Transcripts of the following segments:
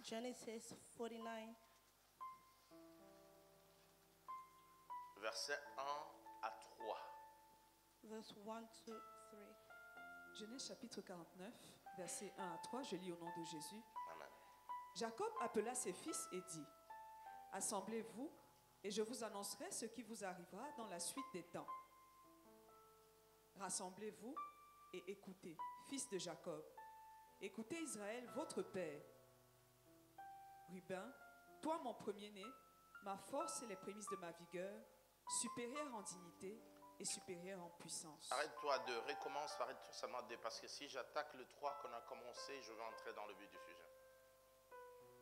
Genesis 49. Versets 1 à 3. Verse 1 to 3. Genèse chapitre 49, versets 1 à 3, je lis au nom de Jésus. Amen. Jacob appela ses fils et dit, assemblez-vous et je vous annoncerai ce qui vous arrivera dans la suite des temps. Rassemblez-vous et écoutez, fils de Jacob. Écoutez Israël, votre père. Ruben, toi mon premier-né, ma force et les prémices de ma vigueur, supérieur en dignité et supérieur en puissance. Arrête-toi 2, recommence, arrête-toi seulement 2, parce que si j'attaque le 3 qu'on a commencé, je vais entrer dans le but du sujet.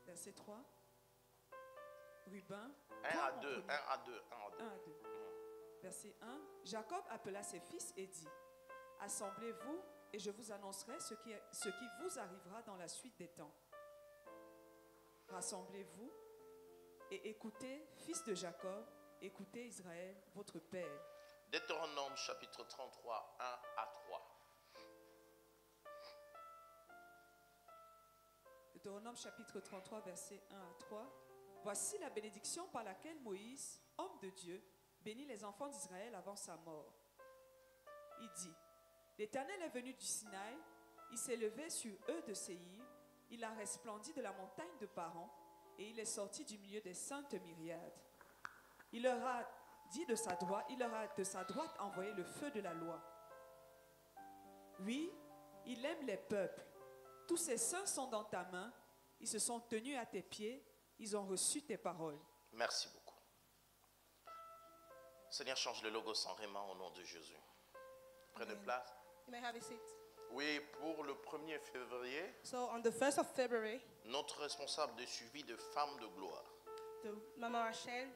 Verset 3. Ruben, 1 toi, à mon 2, premier- 1 à 2, 1 à 2. 1 à 2. Verset 1. Jacob appela ses fils et dit, assemblez-vous et je vous annoncerai ce qui vous arrivera dans la suite des temps. Rassemblez-vous et écoutez, fils de Jacob, écoutez Israël, votre père. Deutéronome chapitre 33, 1 à 3. Deutéronome chapitre 33, versets 1 à 3. Voici la bénédiction par laquelle Moïse, homme de Dieu, bénit les enfants d'Israël avant sa mort. Il dit, l'Éternel est venu du Sinaï, il s'est levé sur eux de Séhir, il a resplendi de la montagne de Paran, et il est sorti du milieu des saintes myriades. Il leur a dit de sa droite, il leur a de sa droite envoyé le feu de la loi. Oui, il aime les peuples. Tous ses saints sont dans ta main, ils se sont tenus à tes pieds, ils ont reçu tes paroles. Merci beaucoup. Seigneur, change le logo sans réman au nom de Jésus. Prenez Amen. place. You may have a seat. Oui, pour le 1er février, So on the 1st of February, notre responsable de suivi de femmes de gloire. the Mama Rachel,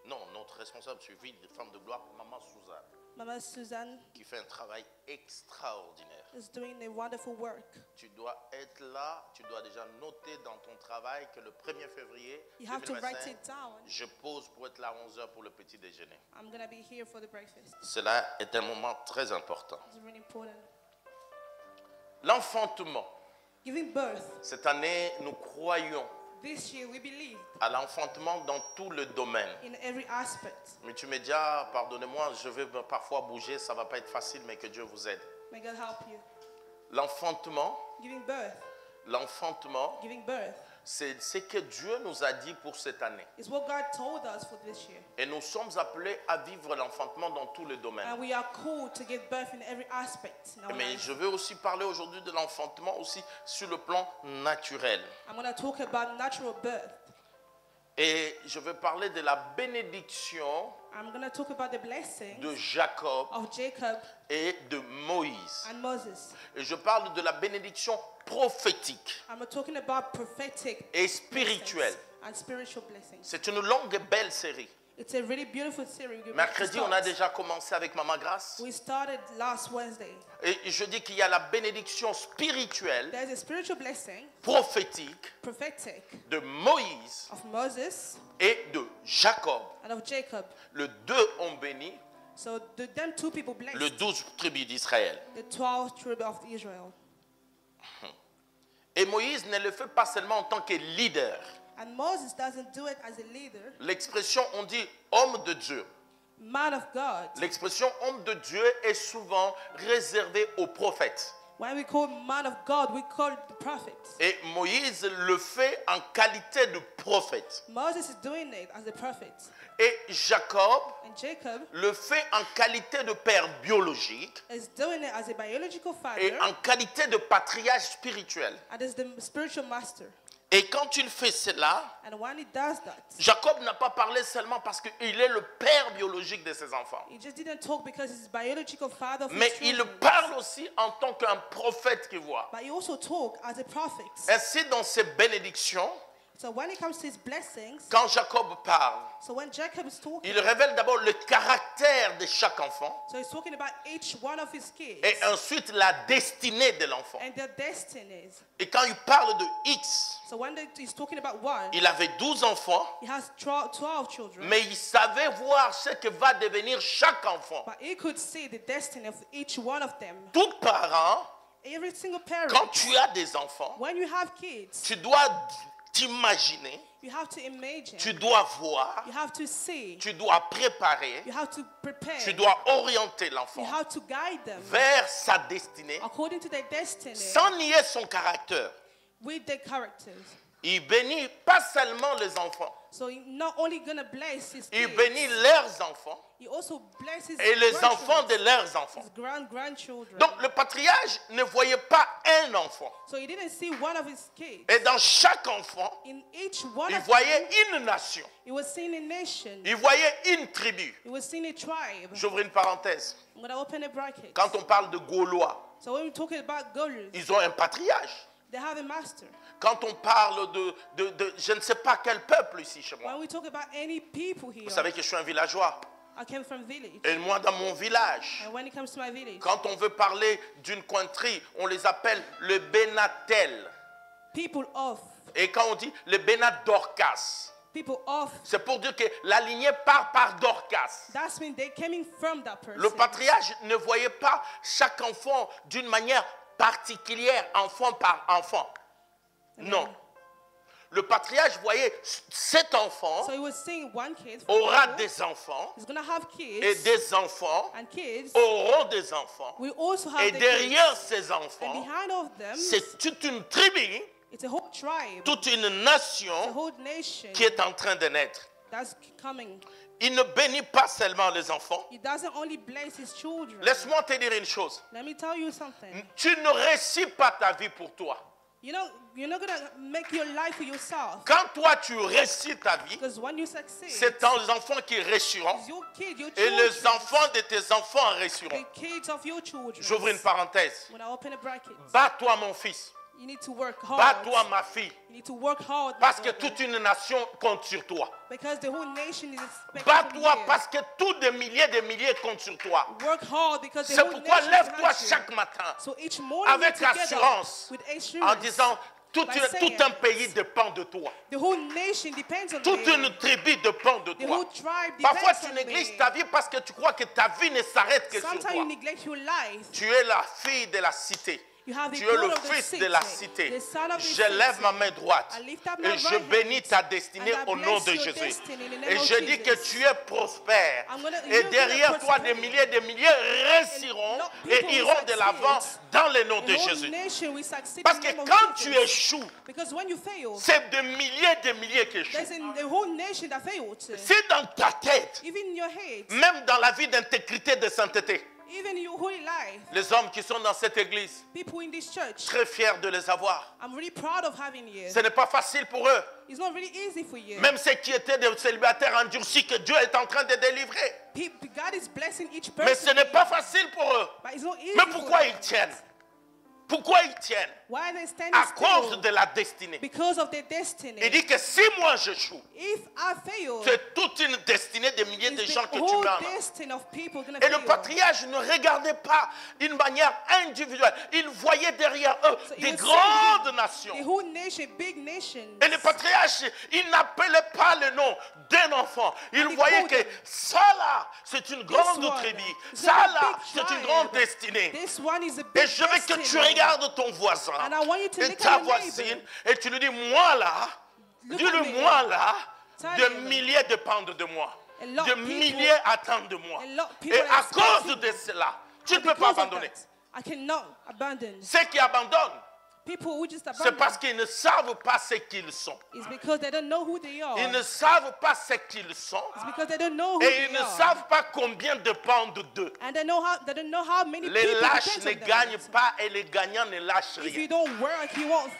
Non, notre responsable de suivi de femmes de gloire, Maman Suzanne, Mama Suzanne qui fait un travail extraordinaire. is doing a wonderful work. Tu dois être là, tu dois déjà noter dans ton travail que le 1er février You have to write 2025, it down. je pose pour être là à 11h pour le petit déjeuner. I'm going to be here for the breakfast. Cela est un moment très important. It's really important. L'enfantement. Giving birth. Cette année, nous croyons This year we believe à l'enfantement dans tout le domaine. in every aspect. Mais tu me dis, ah, pardonnez-moi, je vais parfois bouger, ça ne va pas être facile, mais que Dieu vous aide. May God help you. L'enfantement, Giving birth. l'enfantement, c'est ce que Dieu nous a dit pour cette année. Is what God told us for this year. Et nous sommes appelés à vivre l'enfantement dans tous les domaines. And we are called to give birth in every aspect in our Mais life. je veux aussi parler aujourd'hui de l'enfantement aussi sur le plan naturel. I'm going to talk about natural birth. Et je veux parler de la bénédiction I'm going to talk about the blessing de Jacob of Jacob et de Moïse. and Moses. Et je parle de la bénédiction prophétique I'm talking about prophetic et spirituelle. blessings and spiritual blessings. C'est une longue et belle série. It's a really beautiful series. We're about to Mercredi, on a start. déjà commencé avec Maman Grâce. We started last Wednesday. Et je dis qu'il y a la bénédiction spirituelle, There's a spiritual blessing, prophétique prophetic, de Moïse of Moses et de Jacob. and of Jacob. Les deux ont béni So them two people blessed les 12 tribus d'Israël. the 12 tribes of Israel. Et Moïse ne le fait pas seulement en tant que leader. And Moses doesn't do it as a leader, L'expression, on dit homme de Dieu. man of God. L'expression homme de Dieu est souvent réservée aux prophètes. When we call man of God, we call the prophets. Et Moïse le fait en qualité de prophète. Moses is doing it as a prophet. Et Jacob And Jacob le fait en qualité de père biologique is doing it as a biological et father en qualité de patriarche spirituel. and is the spiritual master. Et quand il fait cela, And when he does that, Jacob n'a pas parlé seulement parce qu'il est le père biologique de ses enfants. he just didn't talk because he's biological father of his Mais il children. parle aussi en tant qu'un prophète qui voit. But he also talked as a prophet. Ainsi, dans ses bénédictions, So when it comes to his blessings, quand Jacob parle, so when Jacob is talking, il révèle d'abord le caractère de chaque enfant so he's talking about each one of his kids et ensuite la destinée de l'enfant. and their destinies. Et quand il parle de X, So when he's talking about one, il avait 12 enfants, he has 12 children, mais il savait voir ce que va devenir chaque enfant. but he could see the destiny of each one of them. Tout parent, Every single parent, quand tu as des enfants, when you have kids, tu dois t'imaginer, You have to imagine. tu dois voir, You have to see. tu dois préparer, You have to prepare. tu dois orienter You l'enfant have to guide them vers sa destinée according to their destiny sans nier son caractère. with their characters. Il bénit pas seulement les enfants, So he's not only going to bless his il kids, bénit leurs enfants he also blesses et les enfants grandchildren, de leurs enfants. his grandchildren. Donc le patriarche ne voyait pas un enfant. So he didn't see one of his kids. Et dans chaque enfant, In each one il of voyait them, une nation, he was seeing a nation. il voyait une tribu. He was seeing a tribe. J'ouvre une parenthèse. I'm going to open a bracket. Quand on parle de Gaulois, So when we're talking about Gauls, ils ont un patriarche. they have a master. Quand on parle de je ne sais pas quel peuple ici chez moi, When we talk about any people here, vous savez que je suis un villageois. I came from village. Et moi, dans mon village, And when it comes to my village, quand on veut parler d'une country, on les appelle le Benatel. people of, Et quand on dit le Benat Dorcas, people of, c'est pour dire que la lignée part par Dorcas. that's when they're coming from that person. Le patriarche ne voyait pas chaque enfant d'une manière particulière, enfant par enfant. Non. Le patriarche voyait cet enfant So he was seeing one kid aura des enfants he's going to have et kids, des enfants and kids auront des enfants. will also have Et the derrière kids. ces And enfants, behind of them, c'est toute une tribu, it's a whole tribe, toute une a nation whole nation qui est en train de naître. that's coming. Il ne bénit pas seulement les enfants. He doesn't only bless his children. Laisse-moi te dire une chose. Let me tell you something. Tu ne réussis pas ta vie pour toi. You know, you're not going to make your life for yourself. Quand toi tu réussis ta vie, Because when you succeed, c'est tes enfants qui réussiront it's your kid, your et les children, enfants de tes enfants réussiront. the kids of your children. J'ouvre une parenthèse. When I open a bracket, Bats-toi mon fils. you need to work hard. Bats-toi ma fille. You need to work hard. Parce my que daughter. toute une nation compte sur toi. Because the whole nation is expecting from Bats-toi you. parce que tous des milliers comptent sur toi. Work hard because the C'est whole pourquoi nation lève-toi demands you. chaque matin So each morning avec you get up assurance with en assurance. disant tout by saying, un pays dépend de toi. the whole nation depends on Toute me. une tribu dépend de The toi. whole tribe Parfois depends tu on négliges me. ta vie parce que tu crois que ta vie ne s'arrête que sur Sometimes you toi. neglect your life. Tu es la fille de la cité. You have the Tu es le daughter of the fils city, de la cité. the son of the Je lève city. ma main droite I lift up my et je right hand, bénis ta destinée and I au nom bless de your Jésus. destiny in the name Et of je dis que Jesus. tu es prospère. Et you're derrière gonna toi, prosper. des milliers réussiront And et people will iront de succeed. l'avant dans le nom The de whole Jésus. nation will succeed Parce in que the name quand of tu Jesus. échoues, Because when you fail, c'est des milliers qui échouent. there's the whole nation that failed. C'est dans ta tête, Even in your head, même dans la vie d'intégrité, de sainteté. even in your holy life, Les hommes qui sont dans cette église, people in this church, très fiers de les avoir. I'm really proud of having you. Ce n'est pas facile pour eux. It's not really easy for you. Même ceux qui étaient des célibataires endurcis que Dieu est en train de délivrer. God is blessing each Mais ce person, n'est pas facile pour eux. but it's not easy Mais for pourquoi them. ils tiennent? Pourquoi ils tiennent? Why are they standing À cause still? de la destinée. Because of their destiny. Il dit que si moi j'échoue, If I fail, c'est toute une destinée de milliers de it's gens the que tu whole mets en main. destiny of people gonna Et le fail. patriarche ne regardait pas d'une manière individuelle. Il voyait derrière eux So he des was grandes seeing nations. The whole nation, big nations. Et le patriarche, il n'appelait pas le nom d'un enfant. Il And he voyait called que them. ça là, c'est une grande one tribu. is Ça a là, big c'est une tribe. grande destinée. This one is a big Et je veux que tu destiny. regardes ton voisin And I want you to et look ta at your voisine neighbor. et tu lui dis, moi là, Look dis-le at me. moi là, Tell des him. milliers dépendent de moi. A lot Des of people- milliers attendent de moi. a lot of people Et à expect cause you. de cela, tu ne And peux pas because of abandonner. that, I cannot abandon. Ceux qui abandonnent, People who just c'est abandon. parce qu'ils ne savent pas ce qu'ils sont. It's because they don't know who they are. Ils ne savent pas ce qu'ils sont. It's because they don't know who Et they ils ne are. savent pas combien dépendent d'eux. And they don't know how many Les people lâches depend ne on them. gagnent pas et les gagnants ne lâchent If rien. you don't work, you won't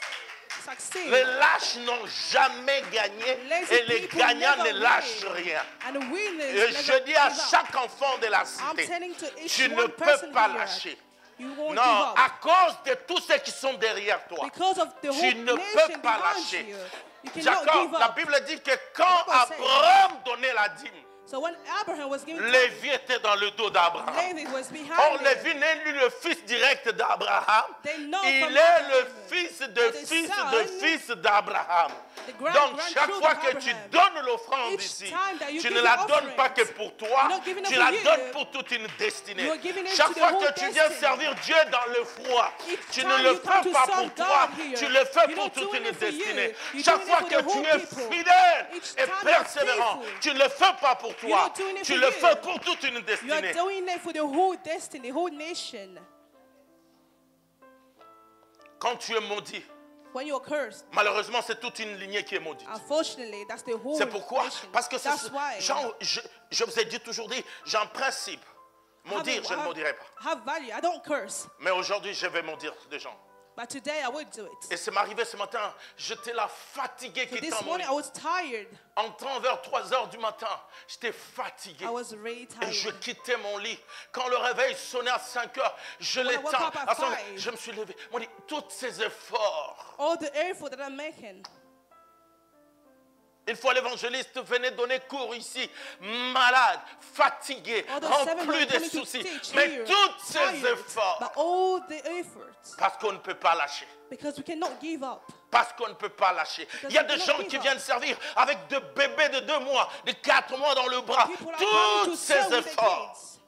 succeed. Les lâches n'ont jamais gagné Lazy et les people gagnants never ne lâchent win. rien. And the winners Et never je dis à give up. chaque enfant de la I'm cité, telling to each tu ne one peux person pas here, lâcher. you won't Non, give up. à cause de tous ceux qui sont derrière toi, Because of the tu whole ne nation peux pas behind lâcher. you, you cannot Jacob, give la up. Bible dit que quand Bible says- Abraham donnait la dîme, So when Abraham was given Lévi était dans le dos d'Abraham. Levi was Or, behind him. Lévi n'est lui le fils direct d'Abraham. They know Il from est le Abraham fils de that the fils son, de fils d'Abraham. the Donc, chaque grandchildren fois of que tu Abraham, donnes l'offrande each ici, time that you tu give ne la your donnes pas que offerings, pour toi, you're not giving it tu for la you. donnes pour toute une destinée. You're giving it Chaque to the fois whole que tu viens destiny. servir Dieu dans le froid, Each tu time ne le you come fais to pas serve pour toi, God here, tu le fais you're pour not toute doing une it for you. destinée. You're Chaque doing fois it for que the tu whole es people. fidèle Each et time you're persévérant, faithful. tu ne le fais pas pour You're toi, not doing it tu for le you. fais pour toute une You are destinée. doing it for the whole destiny, the whole nation. Quand tu es maudit, When you're cursed, malheureusement, c'est toute une lignée qui est maudite. unfortunately, that's the whole C'est pourquoi? nation. Parce que That's why. je vous ai dit toujours dit, j'ai un principe. Maudire, je ne maudirai pas. Have value. I don't curse, Mais aujourd'hui, je vais maudire des gens. but today I will do it. Et c'est m'arrivé ce matin, j'étais là fatigué So qui this t'en morning I was tired. Entrant vers 3 heures du matin, j'étais fatigué. I was really Et je tired. quittais mon lit. Quand le réveil sonnait à 5 heures, je When I woke l'éteins. up at À ce moment, 5. je me suis levé. On dit, tous ces efforts. All the effort that I'm making. Une fois l'évangéliste venait donner cours ici, malade, fatigué, All the rempli 7 de coming to soucis. teach Mais here, tous ces tired, efforts, but all the efforts, parce qu'on ne peut pas lâcher. because we cannot give up. Parce qu'on ne peut pas lâcher. Il y a des gens qui viennent servir avec des bébés de 2 mois, de 4 mois dans le bras. People are coming Tous to ces serve with their efforts. kids,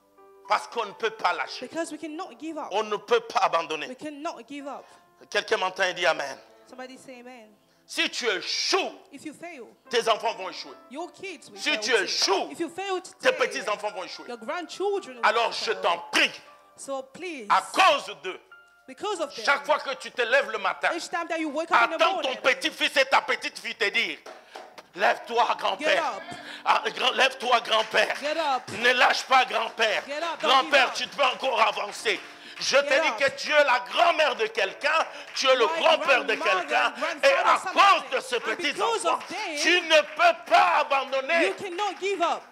Parce qu'on ne peut pas lâcher. because we cannot give up. On ne peut pas abandonner. We cannot give up. Quelqu'un m'entend et dit Amen. Somebody say amen. Si tu échoues, If you fail, tes enfants vont échouer. your kids will Si fail tu too. échoues, If you fail Tes today, petits-enfants vont échouer. your grandchildren will Alors je fail. t'en prie, So please, à cause d'eux, because of them, chaque fois que tu te lèves le matin, each time that you wake up in the attends ton morning, petit-fils et ta petite-fille te dire, lève-toi grand-père. Get up. Lève-toi grand-père. Get up. Ne lâche pas grand-père. Get up, don't Grand-père, give up. tu peux encore avancer. Je te Get dis up. que tu es la grand-mère de quelqu'un, tu es le My grand-père de grandmother, quelqu'un, grandfather, et à somebody. cause de ces And because petits-enfants, of them, tu ne peux pas abandonner. you cannot give up.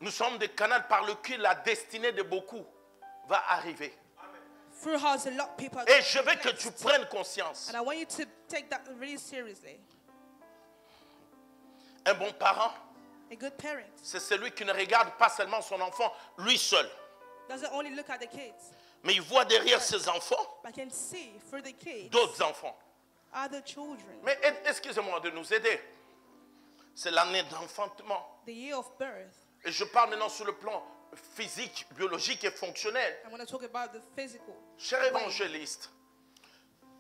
Nous sommes des canaux par lesquels la destinée de beaucoup va arriver. Through house, a lot of people are Et going je to veux be que blessed. tu prennes conscience. And I want you to take that really seriously. Un bon parent, A good parent c'est celui qui ne regarde pas seulement son enfant, lui seul. doesn't only look at the kids, Mais il voit derrière ses enfants but can see through the kids d'autres enfants. other children. Mais excusez-moi de nous aider. C'est l'année d'enfantement. The year of birth. Et je parle maintenant sur le plan physique, biologique et fonctionnel. I'm going to talk about the physical. Cher évangéliste,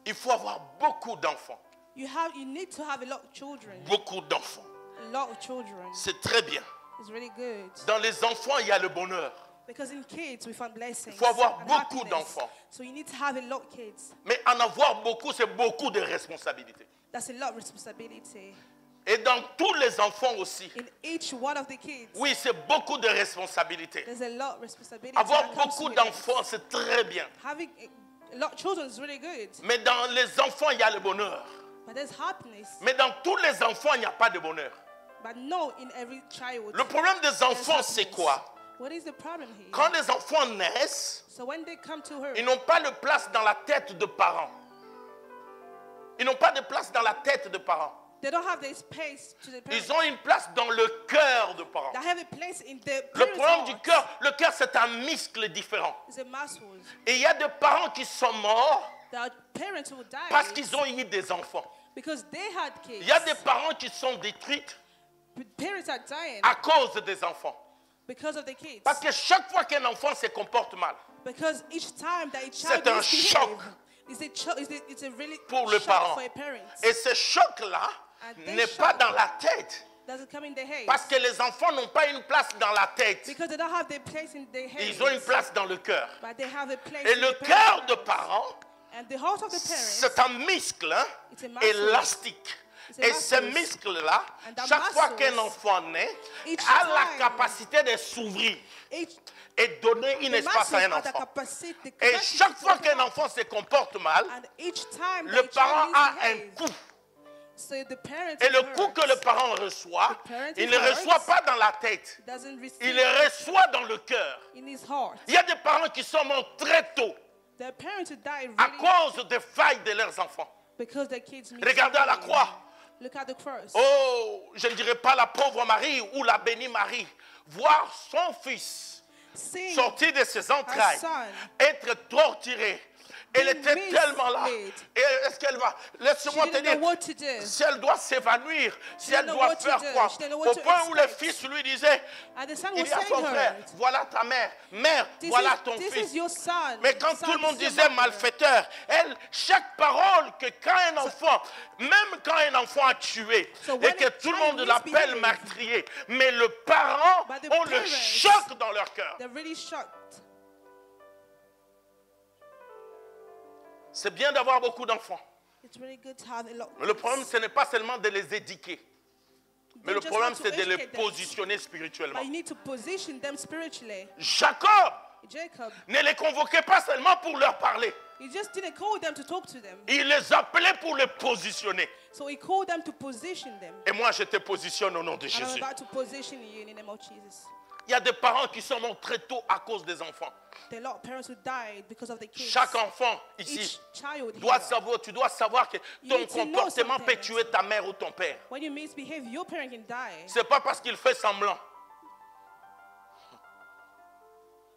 il faut avoir beaucoup d'enfants. You need to have a lot of children. Beaucoup d'enfants. A lot of children. C'est très bien. It's really good. Dans les enfants, il y a le bonheur. Because in kids we find blessings. Il faut avoir and beaucoup happiness. d'enfants. So you need to have a lot of kids. Mais en avoir beaucoup, c'est beaucoup de responsabilités. That's a lot of responsibility. Et dans tous les enfants aussi. In each one of the kids, Oui, c'est beaucoup de responsabilités. there's a lot of responsibility. Avoir that comes beaucoup with it. d'enfants, c'est très bien. Having a lot of children is really good. Mais dans les enfants, il y a le bonheur. But there's happiness. Mais dans tous les enfants, il n'y a pas de bonheur. But no, in every child. Le problème des there's enfants, c'est happiness. quoi? What is the problem here? Quand les enfants naissent, So when they come to her, ils n'ont pas de place dans la tête de parents. Ils n'ont pas de place dans la tête de parents. they don't have the space to the parents. Ils ont une place dans le cœur de parents. They have a place in the Le parents' problème du heart. cœur, le cœur c'est un muscle différent. It's a muscle. Et il y a des parents qui sont morts There are parents who die parce qu'ils ont eu des enfants. because they had kids. Il y a des parents qui sont détruits Parents are dying à cause des enfants. because of the kids. Parce que chaque fois qu'un enfant se comporte mal, Because each time that a child C'est un choc it's a really pour le shock parent. for a parent. Et ce choc-là And this n'est pas shock dans la tête. doesn't come in their head. Parce que les enfants n'ont pas une place dans la tête. Because they don't have their place in their head. Ils ont une place dans le cœur. But they have a place Et in le the cœur parents' de heart. parents, And the heart of the parents, c'est un muscle hein, It's a muscle. élastique. It's a Et ce muscle. muscle-là, And the chaque fois muscles, qu'un enfant naît, each a la time, capacité de s'ouvrir each, et donner un the espace à muscles un have the enfant. capacity, the Et capacity chaque to fois open qu'un up. enfant se comporte mal, And each time le the parent child a un misbehaves, coup. so the parent Et le is coup hurt. que le parent reçoit, The parent il is ne hurt. reçoit pas dans la tête. Doesn't receive Il le reçoit dans le cœur. in his heart. Il y a des parents qui sont morts très tôt. Their parents who died à really cause des failles de leurs enfants. because their kids miss Regardez à la something. croix. Look at the cross. Oh, je ne dirais pas la pauvre Marie ou la bénie Marie. Voir son fils Seeing sortir de ses entrailles, son être torturé. Elle being était tellement là. misled. Et est-ce qu'elle va? she Laisse-moi te didn't know dire. what to do. Si elle doit s'évanouir, si didn't elle know doit what to faire do. quoi? She didn't know Au what to point où le expect. fils lui disait, And the son il was dit à son telling frère, her, voilà ta mère. Mère, voilà ton this fils. is your son. Mais quand Son, tout le monde this is disait your mother. malfaiteur, elle, chaque parole que quand un enfant, même quand un enfant a tué, So et when que a tout le child monde l'appelle misbehaves, meurtrier, mais le parent, But the on le parents, choque dans leur cœur. They're really shocked. C'est bien d'avoir beaucoup d'enfants. It's really good to have a lot of Mais le kids. problème, ce n'est pas seulement de les éduquer, mais You le just problème, have to c'est de les educate them. positionner spirituellement. But you need to position them spiritually. Jacob Jacob, ne les convoquait pas seulement pour leur parler, he just didn't call them to talk to them. il les appelait pour les positionner. So he called them to position them. Et moi, je te positionne au nom de And I'm Jésus. about to position you in the name of Jesus. Il y a des parents qui sont morts très tôt à cause des enfants. There are a lot of parents who died because of the kids. Chaque enfant ici Each child doit here, savoir, tu dois savoir que ton need to know comportement some peut things. tuer ta mère ou ton père. when you misbehave, your parent can die. C'est pas parce qu'il fait semblant.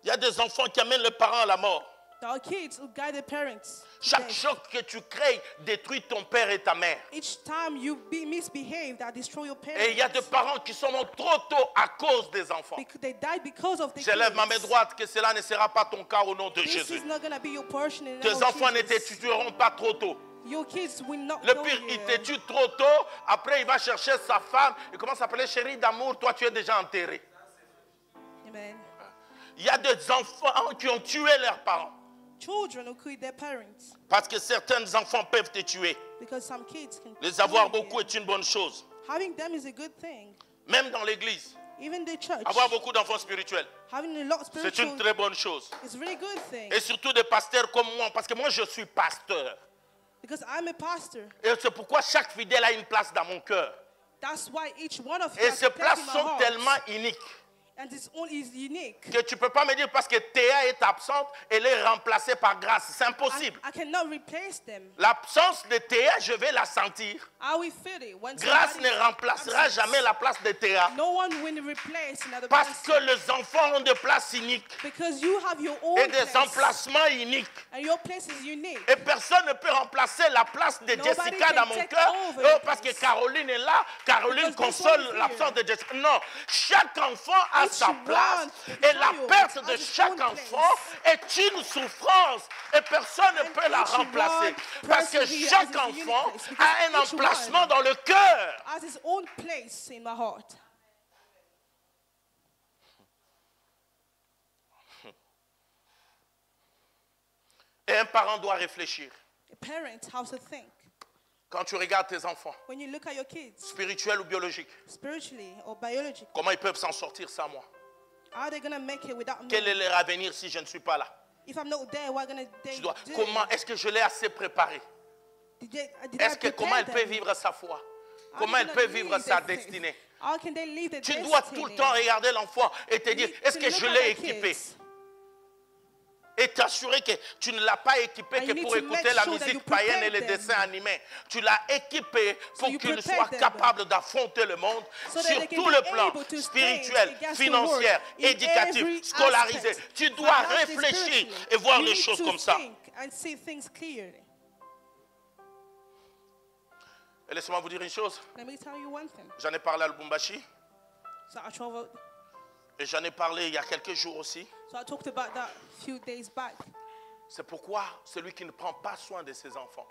Il y a des enfants qui amènent les parents à la mort. There are kids who guide their parents. to Chaque death. choc que tu crées détruit ton père et ta mère. Each time you misbehave, that destroy your parents. Et il y a des parents qui sont morts trop tôt à cause des enfants. They died because of the J'élève ma main kids. droite que cela ne sera pas ton cas au nom de This Jésus. is not going to be your portion in the Tes name of enfants ne Jesus. te tueront pas trop tôt. Your kids will not Le kill pire, you. il te tue trop tôt. Après, il va chercher sa femme. Il commence à appeler chérie d'amour. Toi, tu es déjà enterré. Amen. Il y a des enfants qui ont tué leurs parents. Children who kill their parents Parce que certains enfants peuvent te tuer. because some kids can Les avoir kill you. beaucoup est une bonne chose. Having them is a good thing. Même dans l'église. Even the church, Avoir beaucoup d'enfants spirituels, having a lot of c'est spiritual une très bonne chose. is a really good thing. Et surtout des pasteurs comme moi. Parce que moi, je suis pasteur. Because I'm a pastor. Et c'est pourquoi chaque fidèle a une place dans mon cœur. That's why each one of you Et has ces a place places in my sont heart. tellement uniques And this all is unique. que tu ne peux pas me dire parce que Théa est absente, elle est remplacée par grâce. C'est impossible. I cannot replace them. L'absence de Théa, je vais la sentir. I will feel it. When Grâce somebody ne remplacera absent. jamais la place de Théa. No one will replace another Parce que person. les enfants ont des places uniques Because you have your own et des place. emplacements uniques. And your place is unique. Et personne ne peut remplacer la place de Nobody Jessica can dans mon take cœur. over Oh, your parce que place. Caroline est là. Caroline Because this console one is here. l'absence de Jessica. Non, chaque enfant a Each sa place. one, Et la child perte de has his chaque own enfant est une souffrance. Et personne ne And peut la each remplacer. one Parce que person here chaque has his unique enfant place. a Because un each emplacement one dans le cœur. has his own place in my heart. Et un parent doit réfléchir. A parent has to think. Quand tu regardes tes enfants, When you look at your kids, spirituels ou biologiques, spiritually or biologically, comment ils peuvent s'en sortir sans moi? how are they going to make it without me? Quel est leur avenir si je ne suis pas là? If I'm not there, what are they Tu do? dois, comment est-ce que je l'ai assez préparé? Did Est-ce I que comment elle prepare peut them? vivre sa foi? How Comment they elle gonna peut live vivre their sa faith? destinée? How can they live their Tu destiny? dois tout le temps regarder l'enfant et te You dire, need est-ce to que look je at l'ai the équipé? kids. Et t'assurer que tu ne l'as pas équipé And que you need pour to écouter make la sure that you musique païenne et prepare les them. dessins animés. Tu l'as équipé pour you qu'il prepare soit them. capable d'affronter le monde So that sur they can tous be les plans, able to spirituel, stand against the financier, world in every éducatif, scolarisé. aspect. Tu dois Financially, réfléchir spiritually. et voir You les need choses to comme ça. think and see things clearly. Et laissez-moi vous dire une chose. Let me tell you one thing. J'en ai parlé à Lubumbashi So I traveled. et j'en ai parlé il y a quelques jours aussi. So I talked about that a few days back. C'est pourquoi celui qui ne prend pas soin de ses enfants,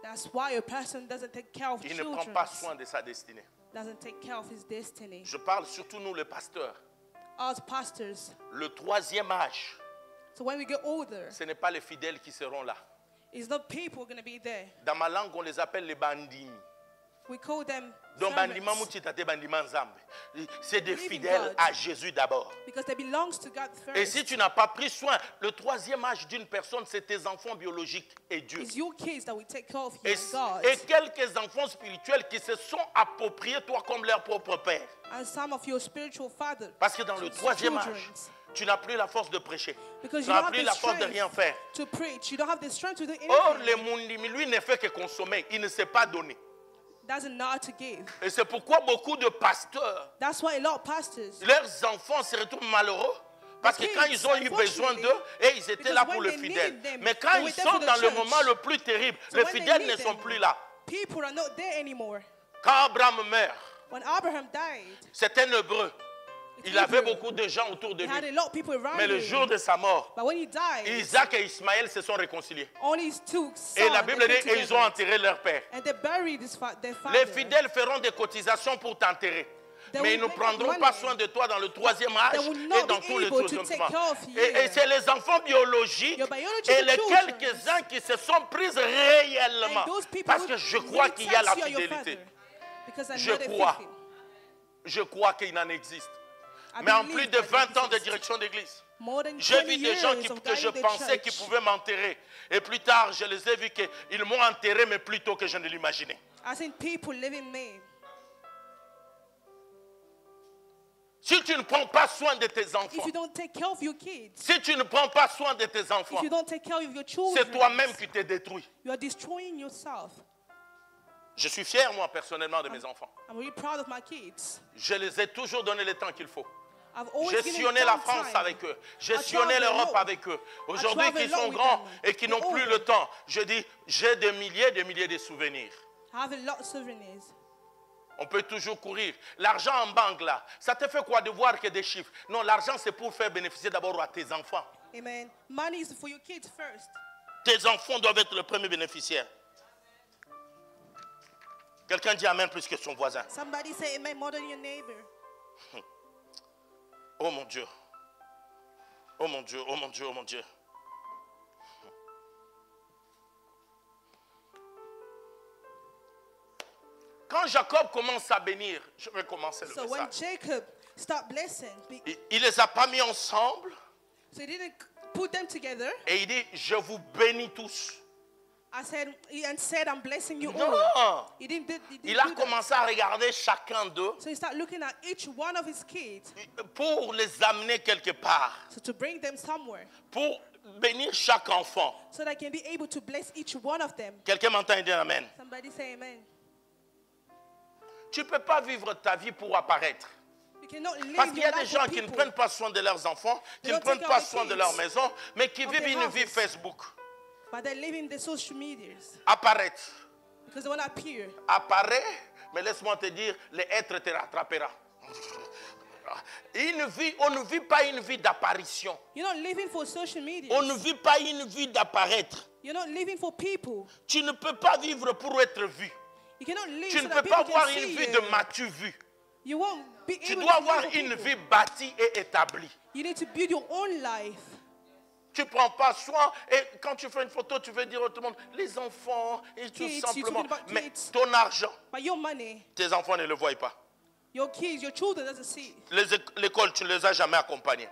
That's why a person doesn't take care of il ne prend children. pas soin de sa destinée. Doesn't take care of his destiny. Je parle surtout nous les pasteurs. As pastors. Le troisième âge, So when we get older, ce n'est pas les fidèles qui seront là. it's not people going to be there. Dans ma langue, on les appelle les bandits. We call them Donc, bandiment, servants mouti bandiment zambe. C'est des Living fidèles God. à Jésus d'abord. because they belongs to God Et first. si tu n'as pas pris soin, le troisième âge d'une personne, c'est tes enfants biologiques et Dieu. It's your kids that we take care of here, Et, God. et quelques enfants spirituels qui se sont appropriés toi comme leur propre père. And some of your spiritual fathers. Parce que dans le troisième children. âge, Tu n'as plus la force de prêcher. Because Tu you n'as don't have plus the la force de rien strength faire. to preach. You don't have the strength to do Or, anything. le Mundimi, lui, ne fait que consommer. Il ne sait pas donner. Doesn't know how to give. Et c'est pourquoi beaucoup de pasteurs, That's why a lot of pastors, leurs enfants se retrouvent malheureux. Parce que quand ils ont eu besoin d'eux, et ils étaient là pour le fidèle. Mais quand ils sont dans le moment le plus terrible, les fidèles ne sont plus là. people are not there anymore. Quand Abraham meurt, When Abraham died, c'est un hébreu. Il avait beaucoup de gens autour de he had a lui. lot of people around Mais le him. jour de sa mort, But when he died, Isaac et Ismaël se sont réconciliés. only his two sons, Et la they Bible came dit, et ils ont together. enterré leur père. And they buried their father. Les fidèles feront des cotisations pour t'enterrer. They Mais will ils ne make prendront money. pas soin de toi dans le troisième âge They will et not dans be tous les able autres to take moments. care of you. Et c'est les enfants biologiques Your biological et les children. quelques-uns qui se sont pris réellement. And those people Parce que who je crois really qu'il y a la touch you are your fidélité. father. Because I Je know they're crois. faithful. Je crois qu'il en existe. I Mais en believe plus de that 20 ans de exists. direction d'église, More than j'ai 20 vu des gens years of que je guiding the pensais qu'ils church. pouvaient m'enterrer. Et plus tard, je les ai vus qu'ils m'ont enterré, mais plus tôt que je ne l'imaginais. I seen people living me. Si tu ne prends pas soin de tes enfants, If you don't take care of your kids, si tu ne prends pas soin de tes if enfants, you don't take care of your c'est children, toi-même qui te détruis. you are destroying yourself. Je suis fier, moi, personnellement, de mes enfants. I'm really proud of my kids. Je les ai toujours donné le temps qu'il faut. I've always J'ai given sillonné them la France time. avec eux. J'ai I sillonné travel l'Europe alone. avec eux. Aujourd'hui, travel qu'ils sont alone with grands them. et qui n'ont They're plus older. le temps, je dis, j'ai des milliers de souvenirs. I have a lot of souvenirs. On peut toujours courir. L'argent en banque, là, ça te fait quoi de voir que des chiffres? Non, l'argent, c'est pour faire bénéficier d'abord à tes enfants. Amen. Money is for your kids first. Tes enfants doivent être le premier bénéficiaire. Quelqu'un dit amen plus que son voisin. Somebody say amen more than your neighbor. Oh mon Dieu. Oh mon Dieu, oh mon Dieu, oh mon Dieu. Quand Jacob commence à bénir, je vais commencer le So when message. Jacob start blessing, Il les a pas mis ensemble so he didn't put them together. et il dit, je vous bénis tous. And said, I'm blessing you all. Non. He didn't Il a do that. commencé à regarder chacun d'eux So he started looking at each one of his kids, pour les amener quelque part, so to bring them somewhere, pour bénir chaque enfant. so that I can be able to bless each one of them. Quelqu'un m'entend dire amen. Somebody say amen. Tu ne peux pas vivre ta vie pour apparaître. You cannot live Parce qu'il y your a des life gens for qui ne people. prennent pas soin de leurs enfants, qui They ne don't prennent take pas care of soin de their leur kids, maison, mais qui of vivent their une vie houses. Facebook. But they're living the social medias Apparaître. because they want to appear. Apparaît, mais laisse-moi te dire, l'être te rattrapera. On ne vit pas une vie d'apparition. You're not living for social media. On ne vit pas une vie d'apparaître. You're not living for people. Tu ne peux pas vivre pour être vu. You cannot live Tu so ne that peux pas people avoir can une see vie you. de m'as-tu vu. You won't be Tu able dois to avoir live for une people. vie bâtie et établie. You need to build your own life. Tu ne prends pas soin et quand tu fais une photo, tu veux dire à tout le monde, les enfants, et tout Kids, simplement. you're talking about Mais kids. ton argent, But your money, tes enfants ne le voient pas. your kids, your children doesn't see it. L'école, tu ne les as jamais accompagnés.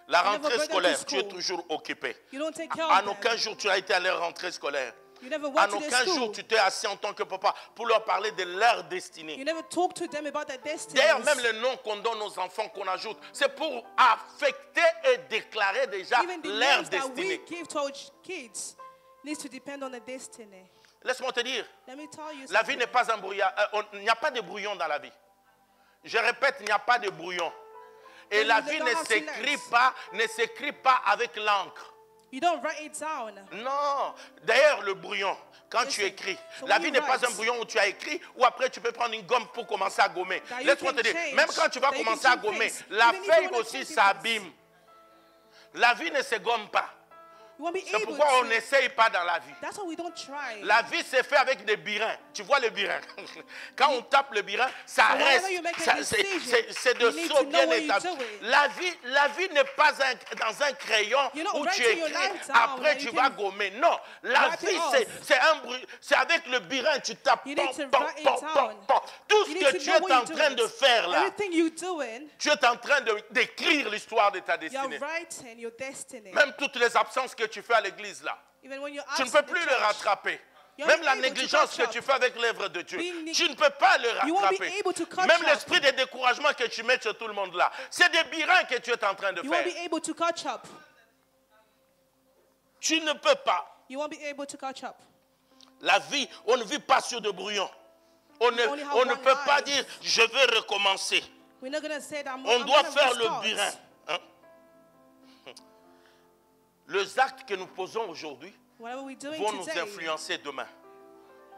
La You never rentrée bring them to scolaire, tu es school. toujours occupé. You don't take care En of aucun them. jour, tu as été à leur rentrée scolaire. You never En went to their aucun jour, school. tu t'es assis en tant que papa pour leur parler de leur destinée. You never talk to them about their destiny. D'ailleurs, même le nom qu'on donne aux enfants, qu'on ajoute, c'est pour affecter et déclarer déjà Even the leur names that we destinée. give to our kids needs to depend on the destiny. Laisse-moi te dire, Let me tell you la vie something. n'est pas un brouillard. Il n'y a pas de brouillon dans la vie. Je répète, il n'y a pas de brouillon. Et Then la you vie don't have to ne s'écrit pas avec l'encre. You don't write it down. Non. D'ailleurs, le brouillon, quand tu Listen, écris, so la when vie you n'est pas write, un brouillon où tu as écrit, ou après tu peux prendre une gomme pour commencer à gommer. That you Laisse-moi can te dire, change, même quand tu vas that you commencer can à change gommer, things. la Even if you feuille wanna aussi change things. s'abîme. La vie ne se gomme pas. You won't be C'est able pourquoi on to. n'essaye pas dans la vie. That's why we don't try. La vie se fait avec des birins. Tu vois les birins. Quand on tape le birin, ça So whenever reste. you make a Ça- decision, C'est de you need saut to know bien what you're établi. doing. La vie n'est pas dans un crayon You're not où tu writing your écris, life down après and tu you vas can gommer. Non, la write it vie off. c'est avec le birin, tu tapes. You need pom, to pom, write it pom, down. pom, pom. Tout You ce need que to tu know es what en you're train doing. de faire là, Everything you're doing, tu es en train d'écrire l'histoire de ta you're destinée. writing your destiny. Même toutes les absences que tu fais à l'église là. Even when you're Tu ne absent peux in the plus le church, rattraper. You Même won't la be able to négligence catch que up. tu fais avec l'œuvre de Dieu, Being tu ne peux pas le You won't be rattraper. able to catch Même up. l'esprit de découragement que tu mets sur tout le monde là, c'est des birins que tu es en train de You won't faire. be able to catch up. Tu ne peux pas. You won't be able to catch up. La vie, on ne vit pas sur de brouillons. On only have ne one peut pas life. dire, je vais recommencer. We're not going to say that I'm On doit gonna faire restart. le birin. Hein? Les actes que nous posons aujourd'hui Whatever we're doing vont nous today, influencer demain.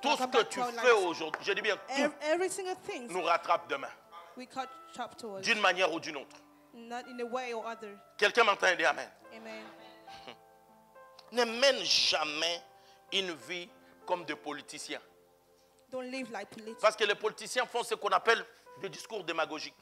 Tout We'll ce come que back tu to our fais lives. aujourd'hui, je dis bien tout, every single thing nous rattrape demain, we catch up towards, d'une manière ou d'une autre. not in a way or other. Quelqu'un m'entend dire Amen. Amen. Ne mène jamais une vie comme des politiciens. Don't live like politics. Parce que les politiciens font ce qu'on appelle des discours démagogiques.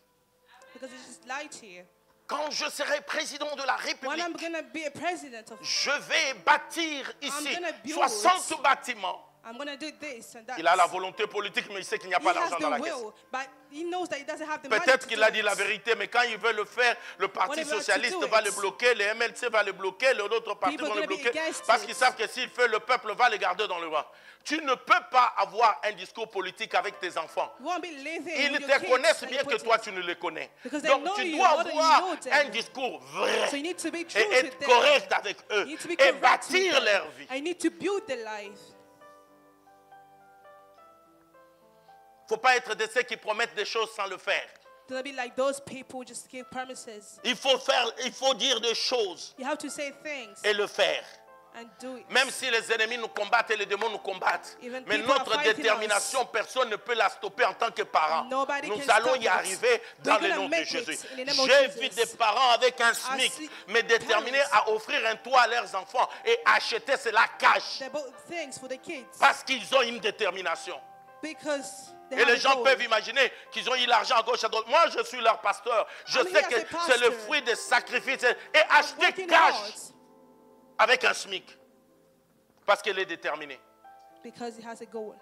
Because it's just lied to you. Quand je serai président de la When I'm République, going to be a president of, je vais bâtir ici gonna build 60 bâtiments. I'm going to do this and that. Il a la volonté politique, mais il sait qu'il n'y a He pas has d'argent dans la the caisse. will, but he knows that he doesn't have the money Peut-être to qu'il do a dit it. la vérité, mais quand il veut le faire, le Parti When he wants to socialiste do va it, le bloquer, les MLC va le bloquer, les autres partis people vont le gonna be bloquer, against parce it. qu'ils savent que s'il fait, le peuple va les garder dans le vent. Tu ne peux pas avoir un discours politique avec tes enfants. You won't be living Ils with te your kids connaissent and bien your que politics. toi, tu ne les connais. Because they Donc, know tu you dois more than you avoir know them. un discours vrai So you need to be true et to être them. correct avec eux You need to be et correct with bâtir them. leur vie. I need to build the life. Il ne faut pas être de ceux qui promettent des choses sans le faire. Don't be like those people who just give promises. Il faut dire des choses You have to say things et le faire. and do it. Même si les ennemis nous combattent et les démons nous combattent. Even Mais people are notre fighting détermination, personne ne peut la stopper en tant que parents. Nobody Nous can allons stop y it. arriver dans We're le gonna nom de make it Jésus. in the name of J'ai Jesus. vu des parents avec un SMIC, see mais déterminés parents. à offrir un toit à leurs enfants et acheter cela cash. They're both things for the kids Parce qu'ils ont une détermination. because they Et have les a gens goal. peuvent imaginer qu'ils ont eu l'argent à gauche, à droite. Moi, je suis leur pasteur. Je I'm sais here que as a c'est le pastor. fruit des sacrifices. Et acheter Working cash hard avec un SMIC. Parce qu'elle est déterminée. because he has a goal.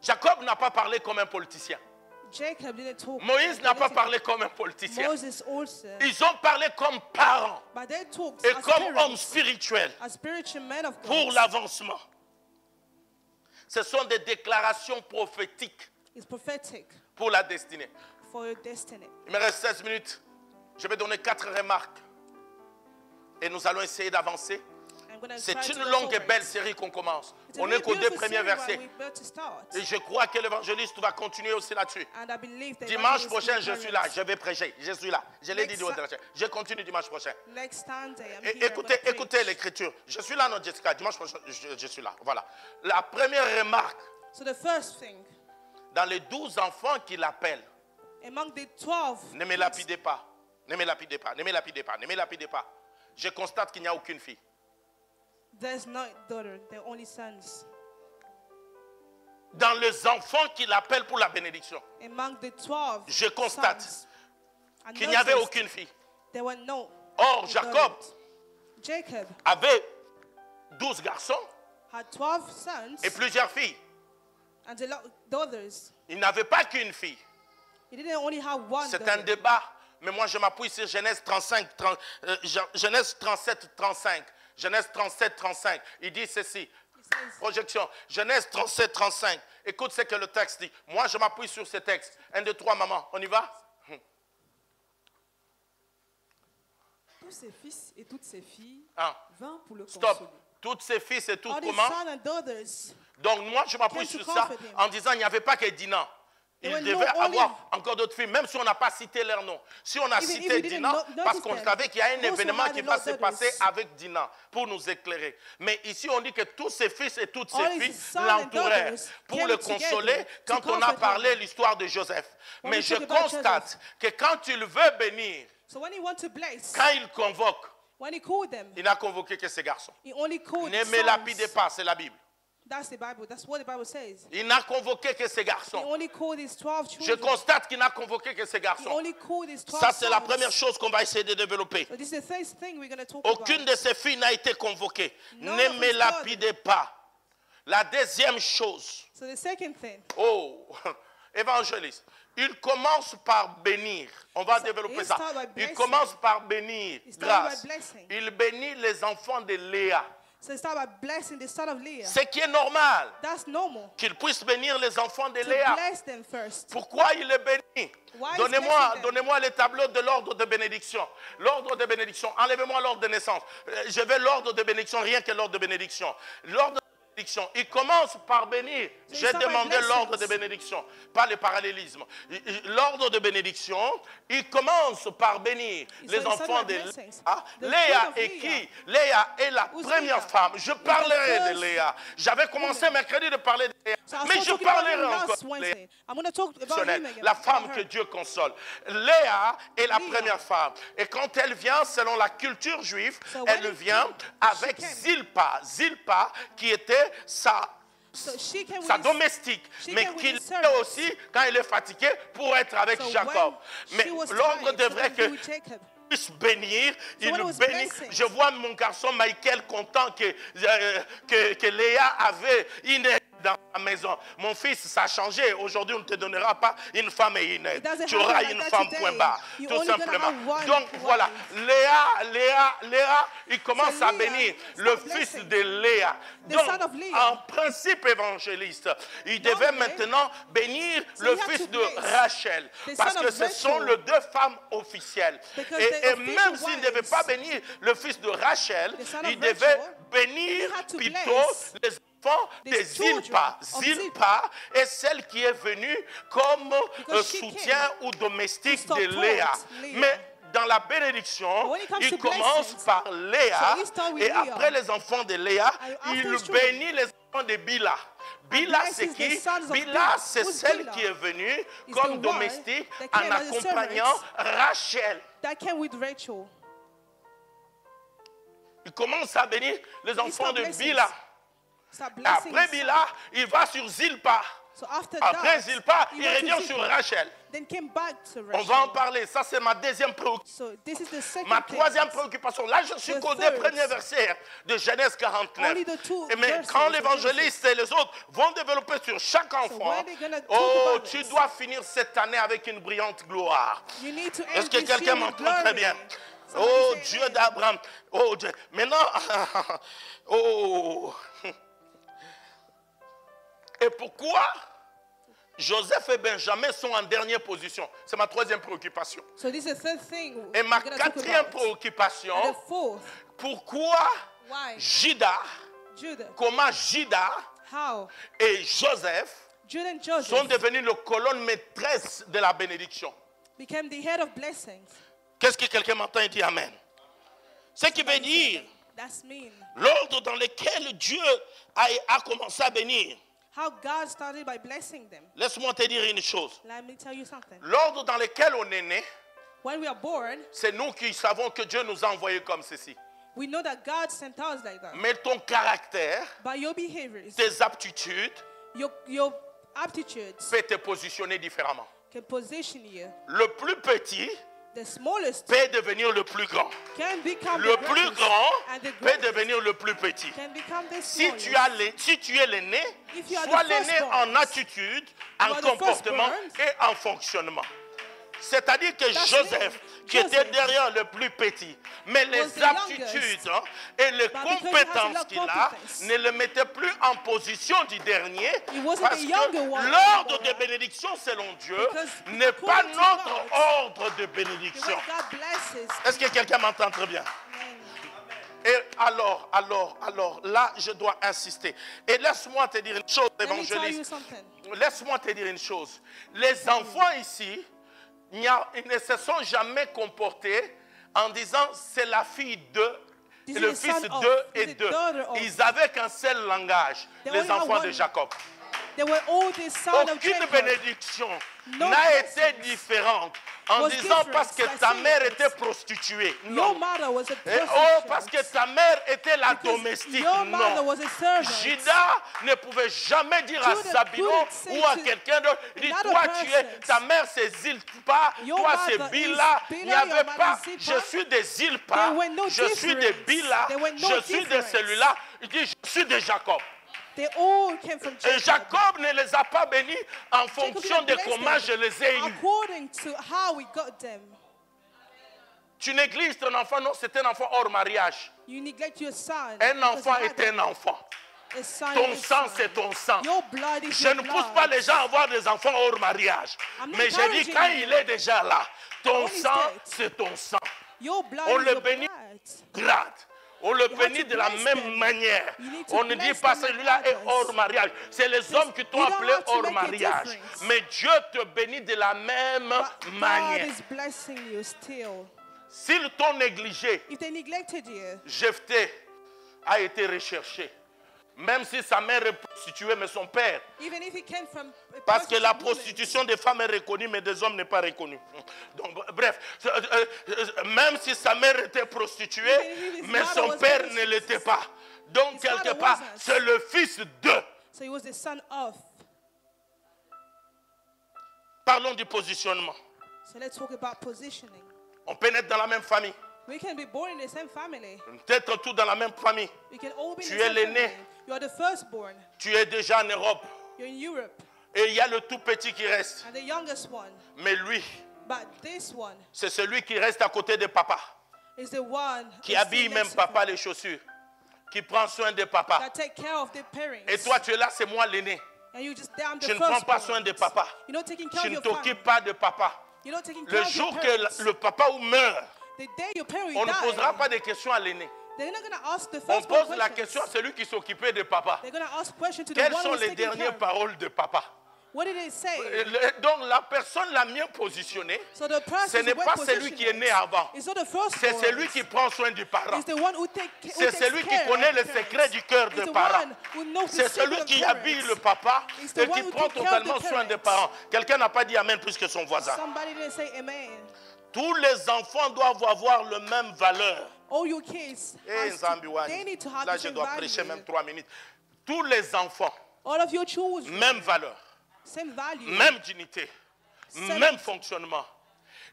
Jacob n'a pas parlé comme un politicien. Jacob didn't talk. Moïse like n'a pas politics. parlé comme un politicien. Moses also. Ils ont parlé comme parents But they talked et as comme hommes parents, spirituels as spiritual men of pour God. l'avancement. Ce sont des déclarations prophétiques It's prophetic pour la destinée. for your destiny. Il me reste 16 minutes. Je vais donner 4 remarques. Et nous allons essayer d'avancer. I'm gonna C'est try une to go longue et forward. belle série qu'on commence. It's a On really est qu'aux 2 beautiful premiers series, but versets. we're about to start. Et je crois que l'évangéliste va continuer aussi là-dessus. And I believe that Dimanche evangelist prochain, will je carry suis là. us. Je vais prêcher. Je suis là. Je l'ai dit Next dimanche prochain. Je continue dimanche prochain. Next Sunday, I'm Et here. I'm écoutez, gonna écoutez preach. l'écriture. Je suis là, non, Jessica. Dimanche prochain, je suis là. Voilà. La première remarque, So the first thing, dans les 12 enfants qu'il appelle, among the 12, ne me lapidez pas. Ne me lapidez pas. Ne me lapidez pas. Ne me lapidez pas. Je constate qu'il n'y a aucune fille. there's no daughter, they're only sons. Dans les enfants qu'il appelle pour la bénédiction, Among the 12, je constate sons, I qu'il n'y avait noticed aucune fille. there were no Or, Jacob daughters. Jacob avait 12 garçons had 12 sons et plusieurs filles. and the daughters. Il n'avait pas qu'une fille. He didn't only have one C'est un daughter. débat, mais moi je m'appuie sur Genèse 35, Genèse 37, 35. Genèse 37, 35. Il dit ceci. He says, Projection. Genèse 37, 35. Écoute ce que le texte dit. Moi je m'appuie sur ce texte. 1, 2, 3, maman. On y va? Tous ses fils et toutes ses filles Ah, vinrent pour le stop. consoler. Toutes ses fils et tout all his comment? sons and daughters. Donc moi je m'appuie Came to sur ça comfort him. en disant il n'y avait pas que Dinan. Il There were devait no only- avoir encore d'autres filles, même si on n'a pas cité leur nom. Si on a Even if cité we didn't Dinan, notice parce qu'on them, savait qu'il y a un those who événement had qui the va se daughters. passer avec Dinan pour nous éclairer. Mais ici on dit que tous ses fils et toutes ses All his filles sons and l'entourèrent daughters pour came le together consoler to quand on a comfort parlé him. l'histoire de Joseph. When Mais we je talk about constate que quand il veut bénir, So when he wants to bless, quand il convoque, when he called them, il n'a convoqué que ses garçons. he only called Ne me sons. lapidez pas, c'est la Bible. That's the Bible. That's what the Bible says. Il n'a convoqué que ses He garçons. only called his 12 Je children. constate qu'il n'a convoqué que ses He garçons. only called his 12 Ça, c'est la sons. première chose qu'on va essayer de développer. So this is the first thing we're going to talk Aucune about. de ces filles n'a été convoquée. None Ne of me his lapidez pas. La deuxième chose, So the second thing, oh, évangéliste, il commence par bénir. On va So développer he ça. start by Il blessing. commence par bénir. He started by Grâce. blessing. Il bénit les enfants de Léa. So they start by blessing the son of Leah. Ce qui est normal, That's normal. qu'il puisse bénir les enfants de To Léa. bless them first. Pourquoi il est béni? Why is Donnez-moi blessing them? les tableaux de l'ordre de bénédiction. L'ordre de bénédiction. Enlevez-moi l'ordre de naissance. Je veux l'ordre de bénédiction, rien que l'ordre de bénédiction. L'ordre de bénédiction, il commence par bénir. So J'ai it's not by demandé blessings. l'ordre de bénédiction, pas le parallélisme. L'ordre de bénédiction, il commence par bénir So les it's not enfants by de blessings. Léa. The Léa fruit of est Leah. qui? Léa est la Who's première Leah? femme. Je parlerai de first Léa. J'avais commencé mercredi de parler de Léa. So I Mais was je talking about parlerai him encore last de Léa. Wednesday. I'm going to talk about him again. La femme about que her. Dieu console. Léa est la Léa. première femme. Et quand elle vient, selon la culture juive, So when elle it vient came, avec she came. Zilpa. Zilpa qui était So she came sa with domestique, she mais came with qu'il his fait servants. aussi quand il est fatigué pour être avec So Jacob. when Mais she was l'ordre tired, devrait so que with Jacob. puisse bénir, il when it was bénit. blessings. Je vois mon garçon Michael content que Léa avait une aide dans la maison. Mon fils, ça a changé. Aujourd'hui, on ne te donnera pas une femme et une aide. doesn't Tu auras happen like une that femme, today. point barre. You Tout only gonna simplement. have one Donc wife. voilà, Léa, il commence So à Leah bénir start le blessing. fils de Léa. The Donc, son of Leah. en principe évangéliste, il devait Normally, maintenant bénir so le he had fils to de bless Rachel. the Parce son que of ce sont Rachel. les deux femmes officielles. Because Et the même official s'il ne devait wives, pas bénir le fils de Rachel, the son of il devait Rachel, bénir he had to plutôt bless les enfants the de children Zilpa. of Zilpa est celle qui est venue comme Because she soutien came ou domestique to de support Léa. Leah. Mais dans la bénédiction, But when it comes il to commence blessings, par Léa so he start with et Leah. après les enfants de Léa, And after il his children, bénit les enfants de Bila. Bila, blesses c'est the qui? sons of Bila, Bila. c'est Who's celle Bila? qui est venue Is comme the one domestique that en came as a accompagnant servant. Rachel. That came with Rachel. Il commence à bénir les enfants start de blessings. Bila. Start blessing Après his son. Bila, il va sur Zilpa. So after Après that, Zilpa, he il went to revient sur Zilpah, Rachel. then came back to On Rachel. va en parler. Ça, c'est ma deuxième préoccupation. So this is the second Ma thing. troisième préoccupation. Là, je suis The qu'au deux third. premiers versets de Genèse 49. Only the two Mais verses quand of l'évangéliste et les autres vont développer sur chaque enfant, when they're gonna talk oh, about tu this, dois finir cette année avec une brillante gloire. You need to Est-ce end que this quelqu'un year with m'entend très glory. bien? Somebody Oh, say Dieu amen. d'Abraham. Oh, Dieu. Maintenant, oh. Et pourquoi Joseph et Benjamin sont en dernière position? C'est ma troisième préoccupation. So this is the third thing Et ma we're gonna talk quatrième about. préoccupation, And the fourth, pourquoi why Judas, Judah? comment Judas How et Joseph Judah and Joseph sont devenus les colonnes maîtresses de la bénédiction? became the head of blessings. Qu'est-ce que quelqu'un m'entend et dit Amen? Ce qui veut dire That's mean. l'ordre dans lequel Dieu a commencé à bénir. How God started by blessing them. Laisse-moi te dire une chose. Let me tell you something. L'ordre dans lequel on est né, When we are born, c'est nous qui savons que Dieu nous a envoyés comme ceci. we know that God sent us like that. Mais ton caractère, By your behaviors, tes aptitudes, your aptitudes peut te positionner différemment. can position you. Le plus petit The smallest peut devenir le plus grand. can become Le the plus greatest, grand and the peut greatest devenir le plus petit. can become the Si smallest. tu es l'aîné, If you are sois the l'aîné firstborn, en attitude, en you are the comportement firstborn, et en fonctionnement. C'est-à-dire que That's Joseph, me. qui était Joseph derrière le plus petit, mais les the aptitudes et les But because he has a compétences lot of qu'il a competence, ne le mettaient plus en position du dernier, He wasn't parce the que younger one l'ordre anymore. de bénédiction selon Dieu Because n'est pas according to notre God, ordre de The bénédiction. way God blesses. Est-ce que quelqu'un m'entend très bien? Et alors, là, je dois insister. Et laisse-moi te dire une chose, Let me tell you évangéliste. something. Laisse-moi te dire une chose. Les enfants ici, ils ne se sont jamais comportés en disant c'est la fille de, This et le is the fils son of, de this et is the de. daughter of. Ils avaient qu'un seul langage, They les only had enfants de one. Jacob. They were all the son of Aucune Jacob. bénédiction No n'a été blessings différente en was disant different parce que by ta saying mère this. était prostituée. Your Non. mother was a Et prostitute. parce que ta mère était la Because domestique. your mother Non. was a servant. Judas ne pouvait jamais dire à Judas Sabino couldn't say ou à to quelqu'un d'autre, il dit, another toi tu es, person, ta mère c'est Zilpa, Your toi c'est mother Bila. is Il n'y Bila, avait your pas, mother is je Zilpa. suis de Zilpa, There were no je suis de difference. Bila, There were no je suis de difference. celui-là. Il dit, je suis de Jacob. They all came from Et Jacob. Jacob ne les a pas bénis en Jacob fonction didn't de bless comment them je les ai eus. according to how we got them. Tu négliges ton enfant, non, c'est un enfant hors mariage. You neglect your son. Un because enfant you est had un enfant. a son Ton is sang, son. c'est ton sang. Your blood is Je your ne blood. pousse pas les gens à avoir des enfants hors mariage. I'm not Mais j'ai dit, encouraging quand you. il est déjà là, ton When he's sang, dead. c'est ton sang. Your blood On is le your bénit. blood. Grade. On le have bénit to de la bless même them. manière. You need to On ne dit bless pas them like celui-là est others. hors mariage. C'est les hommes qui t'ont you don't appelé have to hors make a mariage. difference. Mais Dieu te bénit de la même But manière. God is blessing you still. S'ils t'ont négligé, If they neglected you, Jephthé a été recherché. Même si sa mère est prostituée, mais son père. even if he came from a Parce que la prostitute woman, prostitution des femmes est reconnue, mais des hommes n'est pas reconnue. Donc, bref, même si sa mère était prostituée, Even if his mais mother son was père prostitute, ne l'était pas. Donc, his quelque father part, wasn't. c'est le fils de. so he was the son of. Parlons du positionnement. So let's talk about positioning. On peut naître dans la même famille. We can be born in the same family. Peut-être tous dans la même famille. We can all be in Tu the es same l'aîné. family. You are the firstborn. Tu es déjà en Europe. You're in Europe. Et il y a le tout petit qui reste. And the youngest one. Mais lui, But this one c'est celui qui reste à côté de papa. is the one Qui who habille sits même next to papa him, les chaussures. Qui prend soin de papa. that take care of their parents. Et toi, tu es là, c'est moi l'aîné. And you just down the Tu ne prends pas soin firstborn. de papa. You're not taking care Tu of ne your family. t'occupes pas de papa. You're not taking care Le of your jour que parents. le papa meurt, The day your parent on ne posera die, pas de questions à l'aîné. they're not going to ask the On firstborn pose la questions. question à celui qui s'occupait de papa. They're going to ask questions to the Quelles one sont who's les taking care dernières of. paroles de papa? What did it say? Donc la personne la mieux positionnée, So the person ce n'est pas celui qui est né avant. It's not the firstborn. C'est celui qui prend soin du parent. It's the one who C'est celui qui connaît les secrets du cœur des parents. C'est celui qui habille le papa It's et the qui one who prend take care of the totalement soin des parents. parents. Quelqu'un n'a pas dit amen plus que son voisin. Somebody didn't say amen. Tous les enfants doivent avoir la même valeur. All your kids, Eh, Nzambi Wani. they need to have Là, the je same dois prêcher value. même 3 minutes. Tous les enfants, All of your children, même valeur, same value. même dignité, Same- même fonctionnement.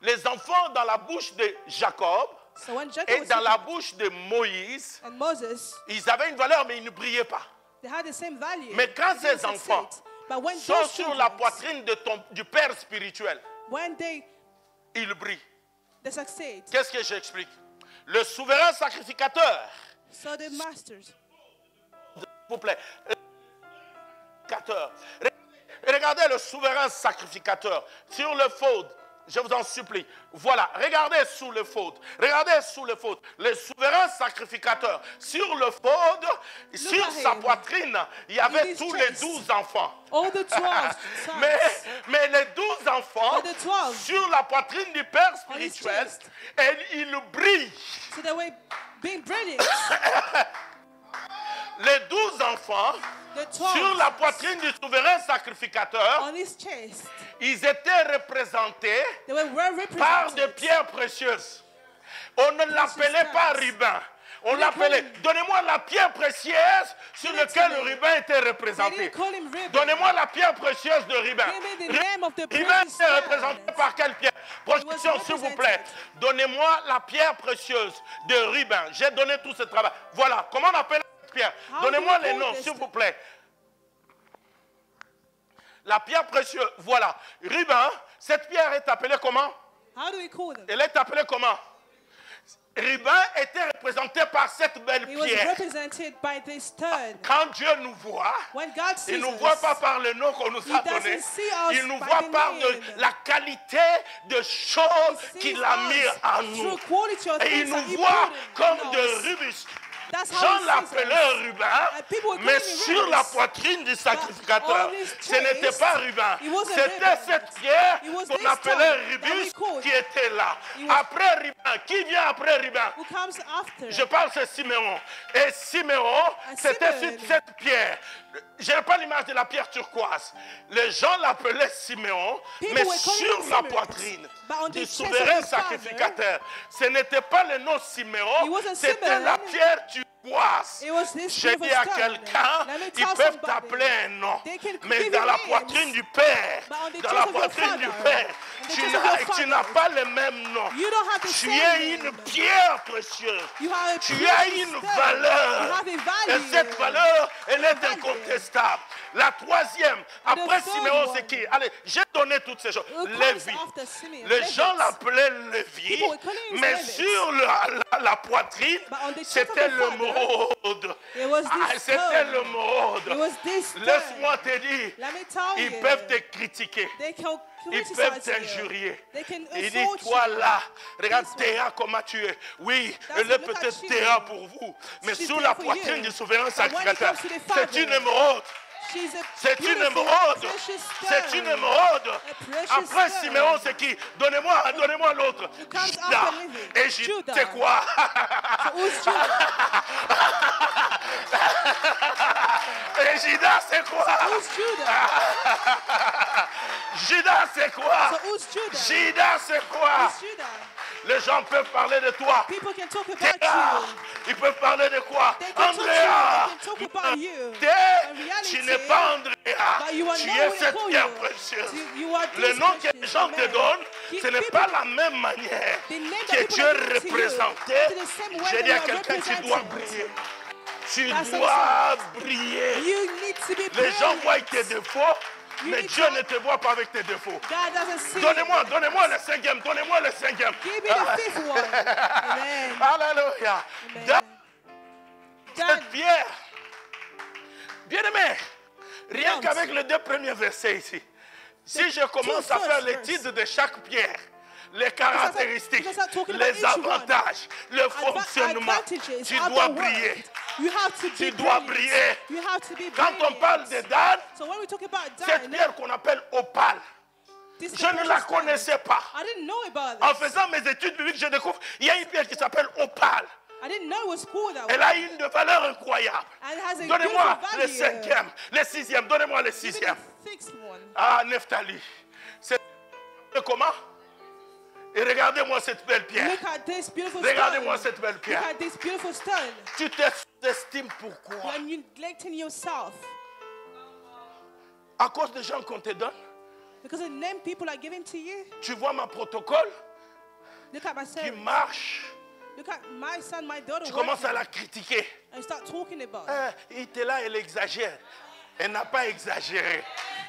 Les enfants dans la bouche de Jacob So when Jacob et was dans la speaking, bouche de Moïse, and Moses, ils avaient une valeur, mais ils ne brillaient pas. they had the same value. Mais quand They didn't ces enfants succeed. But when Sont those sur la children, poitrine du père spirituel, when they ils brillent. succeed, Qu'est-ce que j'explique? Le souverain sacrificateur, so the masters, s'il vous plaît, regardez le souverain sacrificateur sur le faute. Je vous en supplie. Voilà, regardez sous le faute. Regardez sous le faute. Le souverain sacrificateur sur le faute, sur at sa him. poitrine, il y avait his tous chest. les 12 enfants. all the 12 sons, Mais les 12 enfants, But the 12, sur la poitrine du Père on his spirituel, chest. et ils brillent. so they were being brilliant. Les 12 enfants, The 12 sur la poitrine du souverain sacrificateur, on his chest, ils étaient représentés they were well par des represented. pierres précieuses. On ne l'appelait pas ruban. On l'appelait. Donnez-moi la pierre précieuse sur laquelle le ruban était They représenté. didn't call him ribbon. Donnez-moi la pierre précieuse de ruban. Give me the name of the Ruban precious était représenté stone. par quelle pierre? Projection, was s'il vous represented. plaît. Donnez-moi la pierre précieuse de ruban. J'ai donné tout ce travail. Voilà. Comment on appelle cette pierre? How Donnez-moi do we les call noms, this s'il vous thing? plaît. La pierre précieuse, voilà. Ruban, cette pierre est appelée comment? How do we call them? Elle est appelée comment? Ruban était représenté par cette belle He was pierre. represented by this stone. Quand Dieu nous voit, When God il sees ne nous us, voit pas par le nom qu'on nous a He doesn't donné. see us Il nous by voit the par name. la qualité de choses He qu'il sees a mis us en through nous. quality of Et il things nous that He voit put comme in des us. rubis. That's how Jean He sees l'appelait us. ruban, And people were mais calling him sur rubis. la poitrine du sacrificateur, on his ce n'était chest, pas ruban. it wasn't C'était ruban. cette pierre It was qu'on this appelait stone that we rubis called. qui était là. It was- Après ruban, qui vient après ruban? Who comes after? Je parle de Siméon. Et Siméon, c'était sur Simeon. cette pierre. Je n'ai pas l'image de la pierre turquoise. Les gens l'appelaient Siméon, People mais were calling sur him la Simeon. poitrine But on du the chest souverain of the father, sacrificateur. Ce n'était pas le nom It Siméon, wasn't c'était Simeon. la pierre turquoise. It was this J'ai beautiful dit à stone. quelqu'un, Let me ils tell peuvent somebody. t'appeler un nom, They can mais give dans you la names. poitrine du Père, But on the dans chest la of your poitrine du father, Père, on the tu chest of n'as your tu n'as father, pas le même nom. You don't have the Tu same es une name. pierre précieuse. You have a Tu precious as une stone. valeur. You have a Et value. cette valeur, elle est value. incontestable. La troisième, après third Siméon, one. c'est qui? Allez, j'ai donné toutes ces choses. Who comes Lévi. after Simeon? Les Levi. gens l'appelaient Lévi, People would call him mais Levi. sur la poitrine, But on the top c'était of the le father, mode. it was this C'était stone. le mode. It was this stone. Laisse-moi te dire, Let me tell ils you. peuvent te critiquer. They can Ils criticize peuvent you. t'injurier. They can Il dit, insult toi you. là, regarde This one. Théa comment tu es. Oui, That's elle est look at peut-être you. Théa pour vous. Mais She's sous there la for poitrine you. du souverain But when it sacrificateur, comes to the c'est Father, une émeraude. She's a C'est une beautiful, émeraude. precious C'est stone. une émeraude. A precious Après stone. Siméon, c'est qui? Donnez-moi l'autre. comes Judas. after Levi? Et Judas. c'est quoi? So who's Judah? Et Judas, c'est quoi? Who's Judah? Judas, c'est quoi? So who's Judah? Judas, c'est quoi? Who's Judah? Les gens peuvent parler de toi. People can talk about Théa, you. ils peuvent parler de quoi? They can Andrea. talk about you. T'es- In reality, tu n'es pas Andrea. but you are Tu not es what they cette call pierre you. précieuse. You are Le this nom que les precious. gens te Amen. donnent, ce n'est People- pas la même manière The name that que people tu es are giving to you, représenté. to the same way Je that dis à you are quelqu'un, tu represented. dois briller. Tu That's what dois briller. You need to be Les gens brilliant. voient tes défauts, You mais need Dieu to- ne te voit pas avec tes défauts. God doesn't see. Donnez-moi le cinquième, donnez-moi le cinquième. Give me the fifth one. Amen. Alléluia. Amen. Dans Done. cette pierre, bien-aimé, rien Don't. qu'avec les deux premiers versets ici, si je commence à first faire verse. l'étude de chaque pierre, les caractéristiques, because I'm talking about les each one. avantages, le fonctionnement, Advantages tu of dois the word. briller. You have to be Tu dois brilliant. briller. You have to be Quand on brilliant. parle de Dan, So when we talk about cette Dan, pierre qu'on appelle opale, this is je the ne la precious stone. connaissais pas. I didn't know about En this. faisant mes études bibliques, je découvre il y a une pierre qui s'appelle opale. I didn't know it was called that Elle way. a une de valeur incroyable. And it has a Donnez-moi beautiful le value. cinquième, le sixième, donnez-moi le Give me sixième. the sixth one. Ah, Nephtali. C'est comment? Et regardez-moi cette belle pierre. Look at this beautiful Regardez-moi stone. cette belle Look pierre. at this beautiful stone. Tu te sous-estimes pourquoi? When you're neglecting yourself. À cause des gens qu'on te donne. Because the name people are giving to you. Tu vois ma protocole Look at my qui son. marche. Look at my son, my daughter. Tu commences à working. la critiquer. And start talking about it. Hein, il était là, elle exagère. Elle n'a pas exagéré.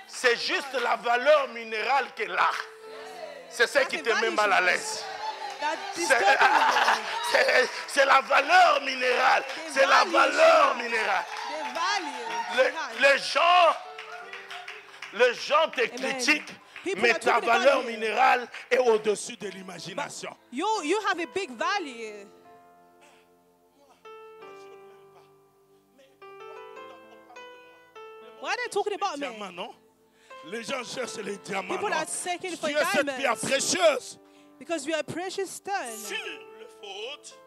C'est juste la valeur minérale qu'elle a. C'est ce qui te met mal à l'aise. That C'est disturbing you. c'est la valeur minérale. The C'est la value valeur she has. minérale. The value Les, she has. les gens te critiquent, People mais are ta talking about valeur you. minérale est au-dessus de l'imagination. You have a big value. Why are they talking about me? Diamant, non? Les gens cherchent les diamants. People non? are seeking for Tu es cette pierre diamonds. précieuse. Because you are a precious stone. Sur le faute,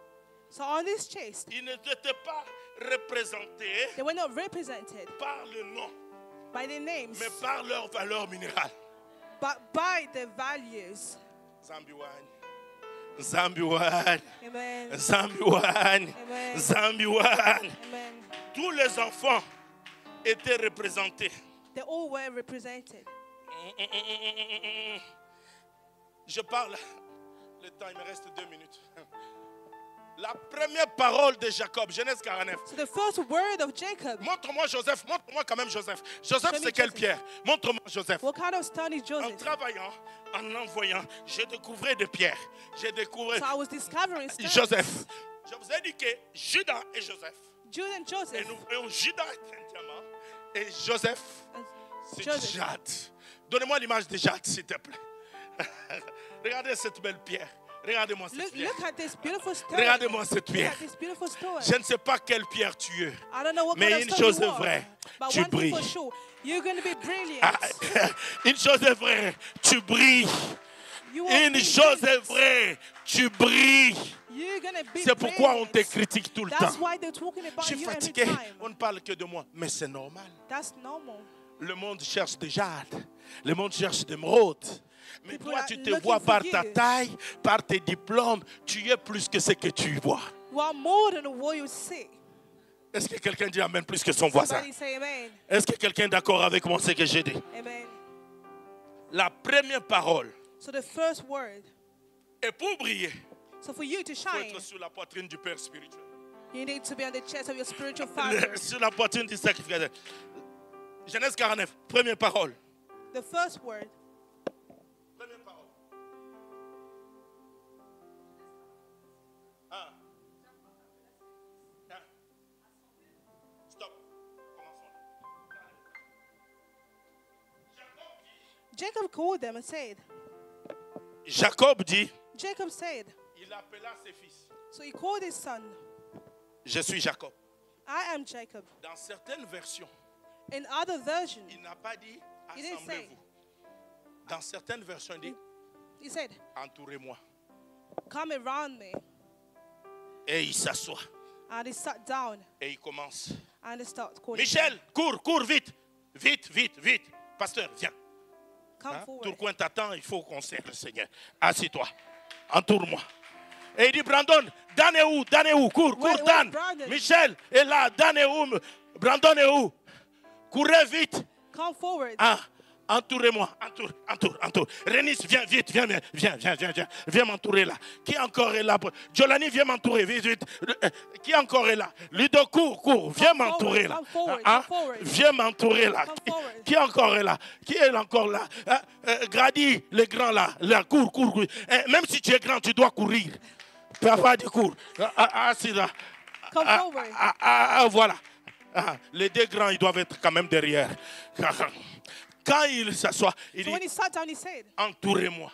So on this chest, il n'était pas représenté they were not represented par le nom, by their names, mais par leur valeur minérale. but by their values. Zambiwan. Zambiwan. Amen. Zambiwan. Amen. Zambiwan. Amen. Tous les enfants étaient représentés. They all were represented. Je parle. Le temps, il me reste 2 minutes. La première parole de Jacob, Genèse 49. So the first word of Jacob. Montre-moi Joseph, montre-moi quand même Joseph. Joseph, Show me c'est quelle Joseph. pierre? Montre-moi Joseph. What kind of stone is En Joseph? travaillant, en envoyant, j'ai découvert des pierres. J'ai découvert So I was discovering stones. Joseph. Je vous ai dit que Judas et Joseph. Judah and Et Joseph. nous, Judas est un diamant. Et Joseph, c'est Joseph. Jade. Donnez-moi l'image de Jade, s'il te plaît. Regardez cette belle pierre. Regardez-moi cette Look, pierre. look at this beautiful stone. Regardez-moi cette Look pierre. at this beautiful stone. Je ne sais pas quelle pierre tu es. I don't know what Mais kind une of stone chose you est are, vraie, but tu one thing for brilles. sure, you're going to be brilliant. Ah, une chose est vraie, tu brilles. You are Une chose est vraie, tu brilles. You're gonna be C'est pourquoi on te brilliant. critique tout le That's temps. why they're talking Je about suis you every fatigué, time. on ne parle que de moi. Mais c'est normal. That's normal. Le monde cherche des jades. Le monde cherche d'émeraudes. Mais People toi, are tu te looking vois for par you. ta taille, par tes diplômes. Tu es plus que ce que tu vois. You are more than what you see. Est-ce que quelqu'un dit amen plus que son voisin? Somebody say amen. Est-ce que quelqu'un est d'accord avec moi ce que j'ai dit? Amen. La première parole So the first word. est pour briller. So for you to Il faut shine, être sur la poitrine du Père spirituel. you need to be on the chest of your spiritual father. Sur la poitrine du sacrificateur. Genèse 49, première parole. The first word Jacob called them and said, Jacob dit, Jacob said, il appela ses fils. so he called his son, Je suis Jacob. I am Jacob. Dans certaines versions, In other version, il n'a pas dit He didn't say. assemblez-vous. Dans certaines versions, il dit he said, entourez-moi. come around me. Et il s'assoit And he sat down et il commence. and he started calling. Michel, cours, cours, vite. Vite, vite, vite. Pasteur, viens. Come Hein? forward. Tourcoing t'attend, il faut qu'on sert le Seigneur. Assis-toi. Entoure-moi. Et il dit, Brandon, Dan est où? Dan est où? Cours, cours, Where- Dan. where's Brandon? Michel est là. Dan est où? Brandon est où? Courez vite. Come forward. Ah, entourez-moi. Entoure. Renis, viens vite. Viens m'entourer là. Qui encore est là? Jolani, viens m'entourer. Vite. Qui encore est là? Ludo, cours. Viens Come m'entourer là. forward, come forward, Hein? come forward. Viens m'entourer là. Come forward. Qui encore est là? Qui est encore là? Grady, le grand là. Cours. Même si tu es grand, tu dois courir. Papa dit cours. Assis là. Come forward. Voilà. Les deux grands, ils doivent être quand même derrière. Quand il s'assoit, il So dit, when he sat down, he said, entourez-moi.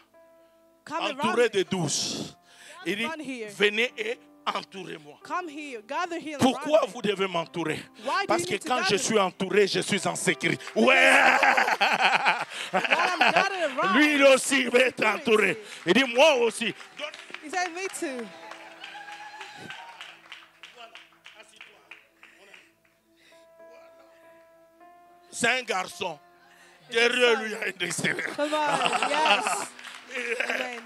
come around Entouré me. de 12. Il dit, Around here. venez et entourez-moi. Come here. Gather here. Pourquoi around me. vous devez m'entourer? Why do Parce you que need to quand je gather? suis entouré, je suis en sécurité. Ouais! While I'm gathered around. Lui il aussi va être entouré. Il dit, moi aussi. Donne- He said, me too. Voilà, assis-toi. Voilà. C'est un garçon. Derrière lui, il y a une extérieur. Come on. Yes. Amen.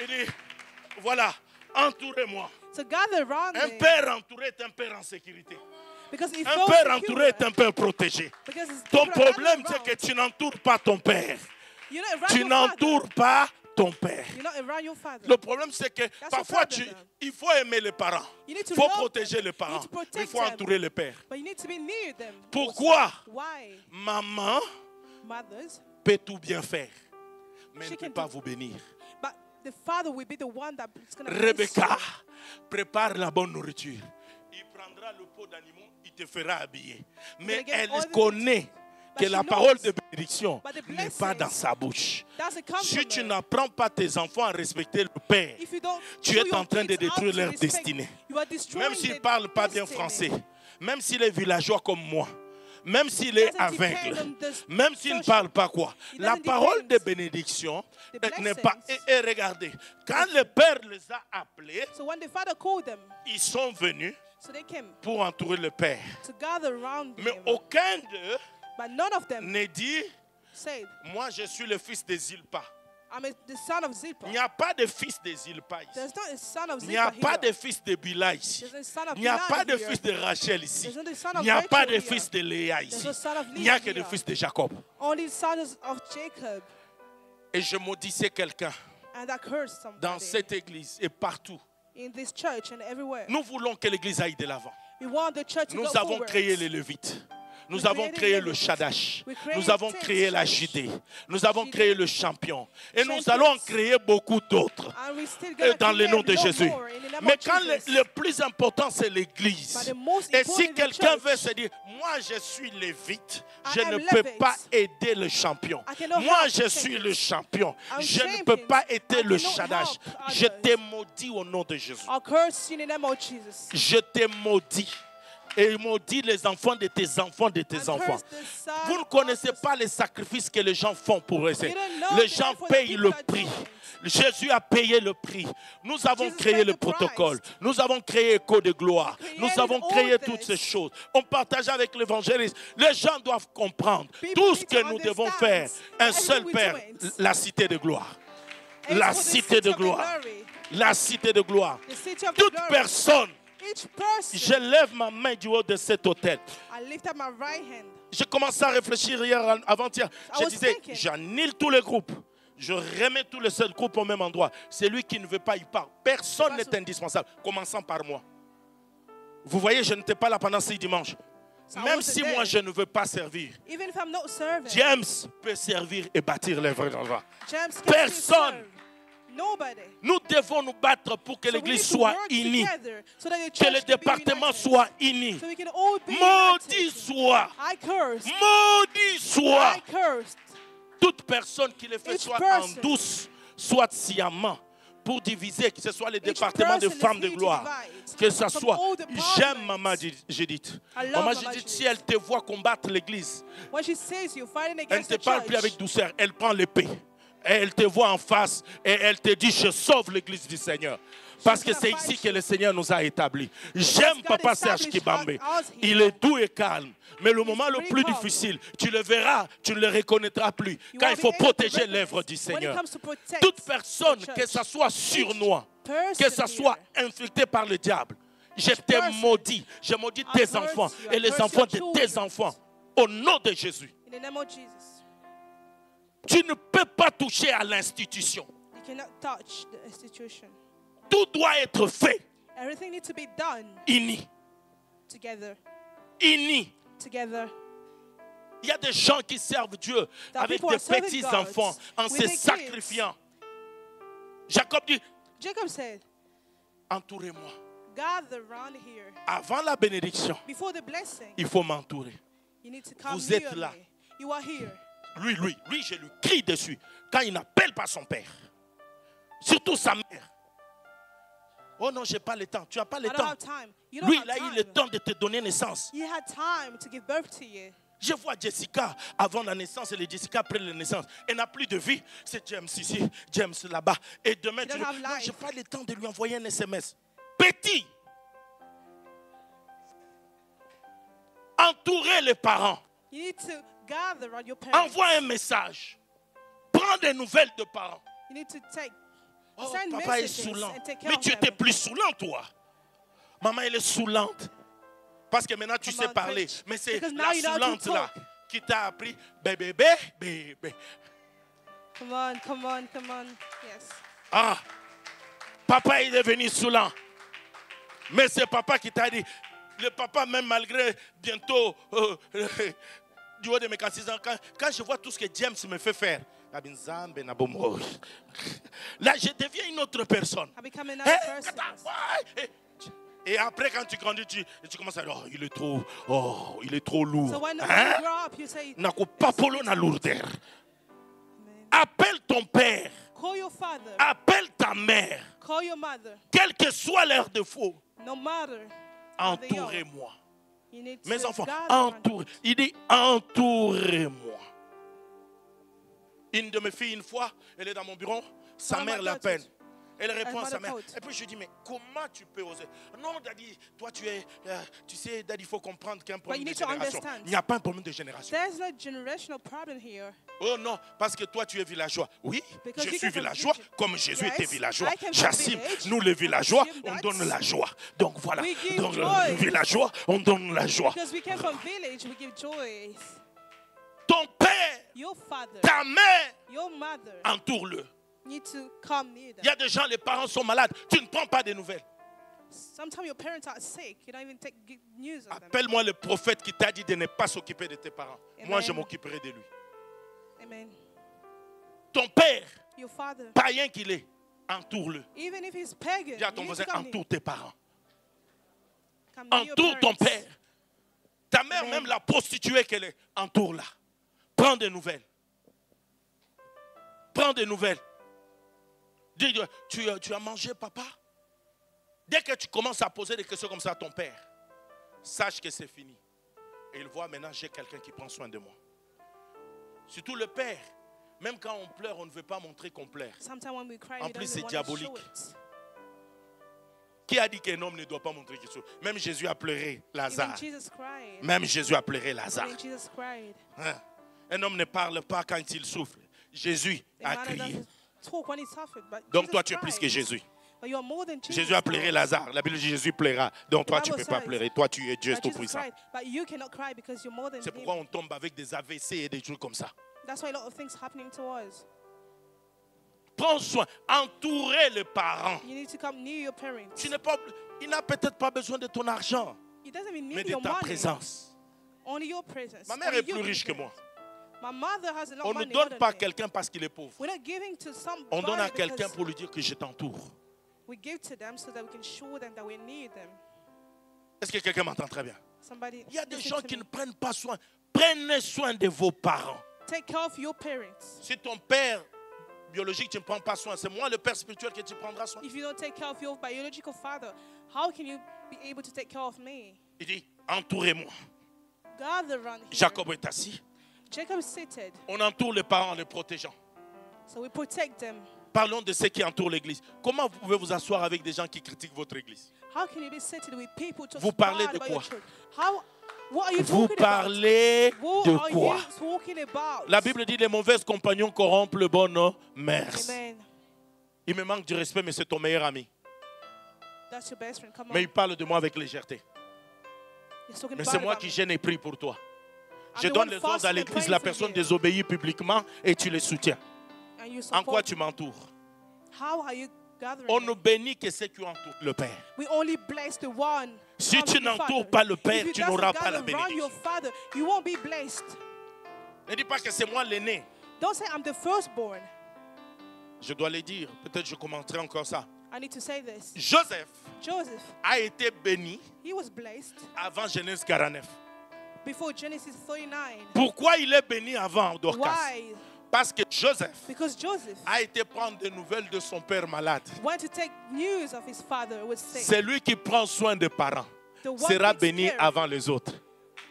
Il dit, voilà, entourez-moi. So gather around Un me. père entouré est un père en sécurité. Because he Un feels père secure. entouré est un père protégé. Because it's Ton people around problème, you c'est que around. tu n'entoures pas ton père. You're not around Tu your father. n'entoures pas ton père. You're not around your father. Le problème, c'est que the parfois, problem. il faut aimer les parents. You need to Il faut love protéger them. les parents. You need to Mais il protect faut them. entourer le père. But you need to be near them. Pourquoi? also. Why? Maman Mothers. peut tout bien faire, mais elle She ne peut can pas do- vous bénir. But the father will be the one that's going to Rebecca prépare la bonne nourriture. Il prendra le pot d'animaux, il te fera habiller. Mais gonna get elle all the connaît But que she la knows parole de bénédiction but the n'est pas blessings dans sa bouche. doesn't come Si from tu her. n'apprends pas tes enfants à respecter le père, If you don't tu show es en your train de kids how détruire to leur respect, destinée. you are destroying Même s'il ne their parle pas bien destiny. français, même s'il est villageois comme moi, même s'il est Doesn't depend aveugle, on the même s'il ne social- parle pas quoi. It La doesn't parole de depend. bénédiction The n'est pas... blessings. Et regardez, quand le Père les a appelés, So when the father called them, ils sont venus so they came pour entourer le Père. to gather around Mais him. aucun d'eux But none of them ne dit, said, moi je suis le fils de Zilpa. the son of Zilpah. Il n'y a pas de fils de Zilpa ici. There's not a son of Il n'y a Zilpah pas here. de fils de Bila ici. There's no son of Il n'y a Bilhah pas de here. fils de Rachel ici. There's no son of Il n'y a pas Rachel de here. fils de Léa There's ici. no son of Il n'y a Leah que des here. fils de Jacob. Only sons of Jacob. Et je maudissais quelqu'un And that cursed somebody dans cette église et partout. in this church and everywhere. Nous voulons que l'église aille de l'avant. We want the church to Nous go avons forward. créé les Lévites. Nous We avons created créé le Levites. Shadash. We created Nous avons 10 créé la church. Judée. Nous avons Judée. créé le champion. Et nous Champions. allons en créer beaucoup d'autres. And we still gonna Dans le create nom de no Jésus. more in the name Mais of quand Jesus. le plus important, c'est l'église. But the most Et important si is the quelqu'un church. veut se dire, moi je suis lévite, je I ne am peux Levite. pas aider le champion. I cannot Moi help je the suis champion. le champion. I'm Je ne champion. peux pas aider I le cannot Shadash. help Je others. t'ai maudit au nom de Jésus. I'll curse you in the name of Jesus. Je t'ai maudit. Et il maudit les enfants de tes enfants, de tes And enfants. curse the son Vous ne of connaissez the- pas les sacrifices que les gens font pour eux. You don't know Les the gens effort payent people le are prix. doing. Jésus a payé le prix. Nous avons Jesus créé paid le the protocole. price. Nous avons créé Écho de gloire. We Nous created avons all créé this. toutes ces choses. On partage avec l'évangéliste. Les gens doivent comprendre People tout ce need que to nous devons understand faire. Un everything seul we Père, do. la cité de gloire. And La it's for the cité city de of the gloire. glory. La cité de gloire. The city of the Toute glory. personne, Each person. je lève ma main du haut de cet hôtel. I lift up my right hand. J'ai commencé à réfléchir hier, avant-hier. I Je was disais, thinking. j'annule tous les groupes. Je remets tous les seuls groupes au même endroit. Celui qui ne veut pas y part. Personne C'est pas n'est indispensable. Commençant par moi. Vous voyez, je n'étais pas là pendant 6 dimanches. So I Même wasn't si there. moi je ne veux pas servir, Even if I'm not serving. James peut servir et bâtir les vrais endroits. James can Personne. serve. Nobody. Nous devons nous battre pour que So we need l'église to soit work unie. together so that the Que church le can be département united. soit uni. So we can all be Maudit united. soit. I cursed. Maudit soit. I cursed. Toute personne qui le fait Each soit person. en douce, soit sciemment, pour diviser, que ce soit les Each départements de person is femmes de here to gloire, divide. que ce From soit. all the J'aime departments. Maman Judith. I love Maman Mama Judith, Judith. si elle te voit combattre l'église, When she says you're fighting elle ne against te the parle plus avec church, douceur, elle prend l'épée. Et elle te voit en face et elle te dit, je sauve l'église du Seigneur. Parce que c'est ici que le Seigneur nous a établis. J'aime God Papa Serge established Kibambe. us here. Il est doux et calme. Mais le moment le very plus calm. difficile, tu le verras, tu ne le reconnaîtras plus. You Quand won't il faut be able to protéger recognize l'œuvre du when it Seigneur. comes to protect Toute the personne, church. que ça soit sournois, person que ça soit infecté par le diable, je te person. maudis. Je maudis I tes curse enfants you. et I les curse enfants your de tes children. enfants. Au nom de Jésus. In the name of Jesus, Tu ne peux pas toucher à l'institution. you cannot touch the institution. Tout doit être fait Everything needs to be done uni. together. Uni. Together. Il y a des gens qui servent Dieu There are avec people des who are serving petits God enfants en with se their kids. sacrifiant. Jacob dit, Jacob said, entourez-moi. gather around here. Avant la bénédiction, Before the blessing, il faut m'entourer. you need to come Vous near êtes là. me. You are here. Lui, je lui crie dessus quand il n'appelle pas son père. Surtout sa mère. Oh non, j'ai pas le temps. Tu n'as pas le I don't temps. have time. You don't Lui, have il a eu time. le temps de te donner naissance. You had time to give birth to you. Je vois Jessica avant la naissance et les Jessica après la naissance. Elle n'a plus de vie. C'est James ici, James là-bas. Et demain, You tu don't have dis, non, life. je n'ai pas le temps de lui envoyer un SMS. Petit. Entourez les parents. You need to gather around your parents. Envoie un message. Prends des nouvelles de parents. You need to take, Oh, send papa est messages saoulant. and take care Mais of tu them. étais plus saoulant, toi. Maman, elle est saoulante. Parce que maintenant, tu Come sais on, parler. preach. Mais c'est Because now la you know how to saoulante là talk. qui t'a appris bébé. Come on, come on, come on. Yes. Ah, papa, il est devenu saoulant. Mais c'est papa qui t'a dit. Le papa, même malgré bientôt, du haut de mes 46 ans, quand je vois tout ce que James me fait faire, là, je deviens une autre personne. I become another Hein? person. Et après, quand tu grandis, tu commences à dire, il est trop lourd. So when you Hein? grow up, you say, N'a pas polo na lourdeur. Amen. Appelle ton père, Call your father. appelle ta mère, Call your mother. quel que soit leur défaut, No matter. entourez-moi. You need to Mes enfants, gather around entourez. Il dit, entourez-moi. Une de mes filles, une fois, elle est dans mon bureau, sa One of mère my l'appelle. daughters. Elle répond à sa mother mère. coach. Et puis je lui dis, mais comment tu peux oser? Non, Daddy, toi tu sais, Daddy, il faut comprendre qu'il y a un problème you de need to génération. understand. Il n'y a pas un problème de génération. There's no generational problem here. Oh non, parce que toi tu es villageois. Oui, Because je you suis came from villageois village. comme Jésus Yes, était villageois. I came from Chassim, village. nous les villageois, Chassim, on that's- donne la joie. Donc voilà, We give donc joy. les villageois, on donne la joie. Because we came from village, we give joy. Ton père, Your father, ta mère, your mother entoure-le. need to come near them. Il y a des gens, les parents sont malades, tu ne prends pas des nouvelles. Sometimes your parents are sick. You don't even take good news of them. Appelle-moi le prophète qui t'a dit de ne pas s'occuper de tes parents. Moi, Amen. je m'occuperai de lui. Amen. Ton père, Your father, païen qu'il est, entoure-le. even if he's pagan, Dis à ton you need voisin, to come near, entoure tes parents. come near your Entoure ton parents. père. Ta mère, Amen. même la prostituée qu'elle est, entoure-la. Prends des nouvelles. Prends des nouvelles. Dis, tu as mangé, papa? Dès que tu commences à poser des questions comme ça à ton père, sache que c'est fini. Et il voit maintenant, j'ai quelqu'un qui prend soin de moi. Surtout le père. Même quand on pleure, on ne veut pas montrer qu'on pleure. Sometimes when we cry, En we plus, don't c'est even want to show diabolique. it. Qui a dit qu'un homme ne doit pas montrer quelque chose? Même Jésus a pleuré Lazare. Even Jesus cried. Même Jésus a pleuré Lazare. Even Jesus cried. Hein? Un homme ne parle pas quand il souffre. Jésus A a man crié. doesn't talk when he suffered, but Donc Jesus toi, tu es cried. plus que Jésus. But you are more than Jesus. Jésus a pleuré Lazare. La Bible dit Jésus pleura. Donc toi, tu ne peux pas pleurer. Toi, tu es Dieu But Jesus tout-puissant. cried, but you cannot cry because you're more than C'est him. pourquoi on tombe avec des AVC et des trucs comme ça. That's why a lot of things happening to us. Prends soin. Entourez les parents. You need to come near your parents. Il n'a peut-être pas besoin de ton argent, He doesn't even mais need de your ta money. présence. Only your presence. Ma mère Only est you plus can riche que give moi. it. My mother has a lot On of ne money. donne more pas à than me. quelqu'un parce qu'il est pauvre. We're not giving to somebody On donne à quelqu'un because pour lui dire que je t'entoure. we give to them so that we can show them that we need them. Est-ce que quelqu'un m'entend très bien? Somebody Il y a des listen gens to qui me. ne prennent pas soin. Prenez soin de vos parents. take care of your parents, Si ton père biologique, tu ne prends pas soin, c'est moi le père spirituel que tu prendras soin. if you don't take care of your biological father, how can you be able to take care of me? Il dit, entourez-moi. Gather around here. Jacob est assis. Jacob is seated, On entoure les parents en les protégeant. so we protect them. Parlons de ceux qui entourent l'église. Comment vous pouvez vous asseoir avec des gens qui critiquent votre église? How can you be seated with people talking Vous parlez bad de about your quoi? church? What are you Vous talking about? parlez What de are quoi? you talking about? La Bible dit les mauvais compagnons corrompent le bon mère. Amen. Il me manque du respect, mais c'est ton meilleur ami. That's your best friend. Come on. Mais il parle de moi avec légèreté. He's talking Mais bad c'est moi about qui me. gêne et prie pour toi. I'm Je the donne one les ordres fasting à and l'église, praying la for personne you. désobéit publiquement et tu les soutiens. And you En quoi support. tu m'entoures? How are you gathering? On me? ne bénit que ceux qui entourent le Père. We only bless the one. Si who tu comes to the n'entoures Father. pas le Père, If you tu doesn't n'auras pas la gather around your bénédiction. father, you won't be blessed. Ne dis pas que c'est moi l'aîné. Don't say I'm the firstborn. Je dois le dire. Peut-être je commenterai encore ça. I need to say this. Joseph Joseph, a été béni he was blessed avant Genèse 49. before Genesis 39. Pourquoi il est béni avant Dorcas? Why? Parce que Joseph Because Joseph a été prendre des nouvelles de son père malade. went to take news of his father who was sick. C'est lui qui prend soin des parents. The one Sera takes béni care. avant les autres.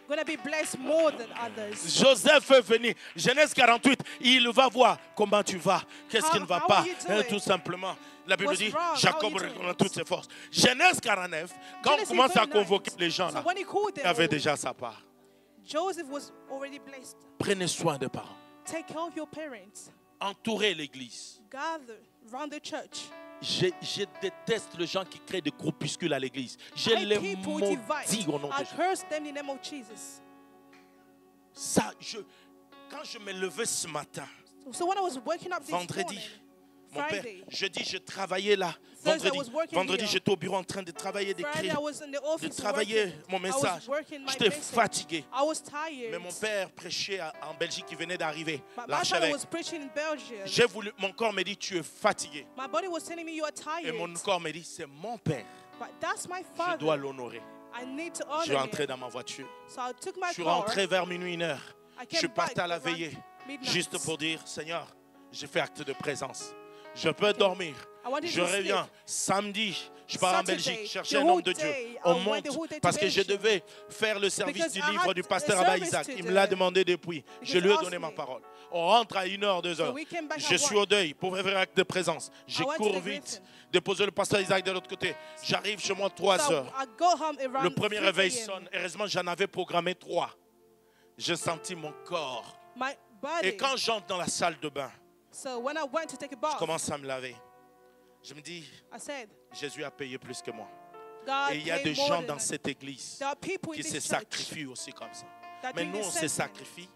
Gonna be blessed more than others. Joseph est venu. Genèse 48, il va voir comment tu vas. Qu'est-ce qui ne va How pas? are you doing? Tout simplement. La Bible What's dit, wrong? How are Jacob you doing? reconnaît toutes ses forces. Genèse 49, quand Genesis on commence à 39. convoquer les gens là, So when he called il them, avait all, déjà sa part. Joseph was already blessed. Prenez soin des parents. Take care of your parents. Entourez l'église. Gather around the church. Je déteste les gens qui créent des groupuscules à l'église. Je Hate les people who maudis divide. au nom de I Jésus. curse them in the name of Jesus. Ça, quand je me levais ce matin, So when I was waking up this vendredi, morning, mon père, Friday, jeudi, je travaillais là. Thursday, I was working Vendredi, here. j'étais au bureau en train de travailler, Friday d'écrire, I was in the de office travailler working. mon I was message. working my J'étais message. fatigué. I was tired. Mais mon père prêchait en Belgique, il venait d'arriver, My father l'archevêque. was preaching in Belgium. J'ai voulu, mon corps me dit, tu es fatigué. My body was telling me you are Et tired. mon corps me dit, c'est mon père. But that's my Je dois father. l'honorer. I need to Je suis honor entré him. dans ma voiture. So I took my Je suis car. rentré vers minuit, 1h. I Je suis came parti back à la around veillée, midnight. juste pour dire, Seigneur, j'ai fait acte de présence. Je peux dormir. I wanted Je to reviens sleep. samedi. Je pars en Saturday, Belgique chercher the un whole homme de Dieu. day, On I went the whole monte day to parce que je Belgium. devais faire le service Because du I livre had du a pasteur Abba service Isaac. to Il do. me l'a demandé depuis. Je Because lui ai asked donné ma me. parole. On rentre à 1h, 2h. So we came back Je at suis one. au deuil pour faire acte de présence. Je I went to cours the vite, Griffin. déposer le pasteur Isaac de l'autre côté. J'arrive chez moi 3 So heures. I go home around Le premier 3 réveil a.m. sonne. Heureusement, j'en avais programmé 3. J'ai senti mon corps. My body. Et quand j'entre dans la salle de bain, So when I went to take a je bath, commence à me laver. Je me dis, I said, Jésus a payé plus que moi. God Et il y a paid des more gens than dans I- cette église There are people in qui se this church sacrifient aussi comme ça. that Mais doing nous, the on same se thing. sacrifie.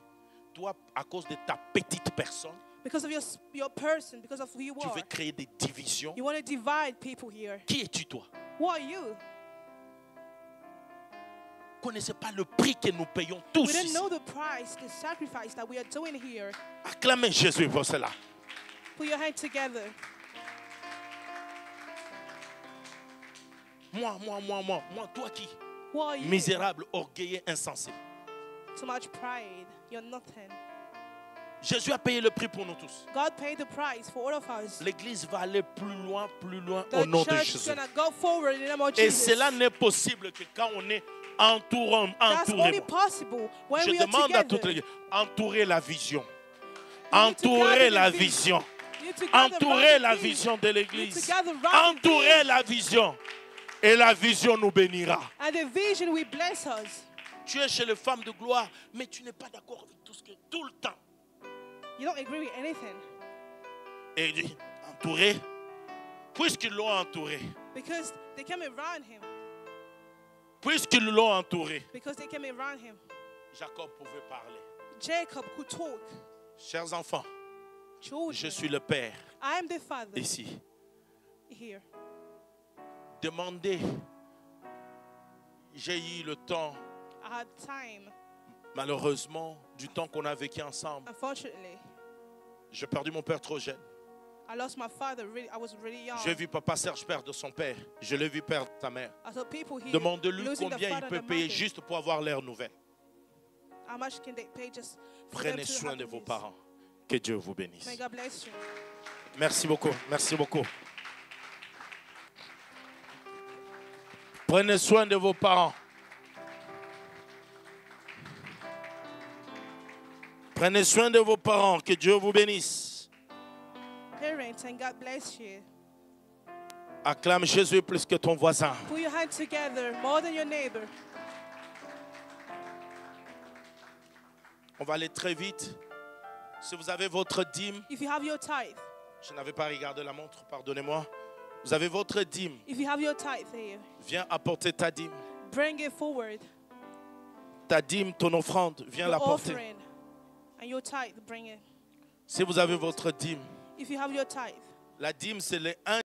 Toi, à cause de ta petite personne, Because of your person, because of who you tu are. veux créer des divisions. You want to divide people here. Qui es-tu, toi? Who are you? Vous ne connaissez pas le prix que nous payons tous We don't ici. know the price, the sacrifice that we are doing here. Acclamez Jésus pour cela. Put your hands together. Moi, toi qui, Who are you? misérable, orgueilleux, insensé. Too much pride. You're nothing. Jésus a payé le prix pour nous tous. God paid the price for all of us. L'église va aller plus loin The au nom de church is Jésus. gonna go forward in the name of Et Jesus. cela n'est possible que quand on est That's only entouré. possible when Je we are demande à together. toute l'église, entourez la vision. You need to Entourez gather la the vision. You need to gather Entourez around la the vision de You need l'église. to gather around the Entourez thing. la vision. Et la vision nous bénira. And the vision will bless us. Tu es chez les femmes de gloire, mais tu n'es pas d'accord avec tout le temps. You don't agree with anything. Et il dit, entouré, puisqu'ils l'ont entouré, Because they came around him. puisqu'ils l'ont entouré, Because they came around him. Jacob pouvait parler. Jacob could talk. Chers enfants, Children. je suis le père I am the father ici. here. Demandez, j'ai eu le temps, I had time. malheureusement, du temps qu'on a vécu ensemble. Unfortunately, J'ai perdu mon père trop jeune. I lost my father. I was really young. J'ai vu papa Serge perdre son père. Je l'ai vu perdre sa mère. I saw people here Demande-lui losing their combien il father peut and their payer mother. juste pour avoir l'air nouvelle. How much can they pay just for them Prenez to soin have de vos this? parents. Que Dieu vous bénisse. May God bless you. Merci beaucoup. Merci beaucoup. Prenez soin de vos parents. Prenez soin de vos parents. Que Dieu vous bénisse. Parents, and God bless you. Acclame Jésus plus que ton voisin. Put your hands together more than your neighbor. On va aller très vite. Si vous avez votre dîme, If you have your tithe, je n'avais pas regardé la montre, pardonnez-moi. Vous avez votre dîme. if you have your tithe here, Viens apporter ta dîme. bring it forward. Ta dîme, ton offrande, viens Your l'apporter. offering and your tithe, bring it. Si vous avez votre dîme, If you have your tithe, la dîme c'est les 1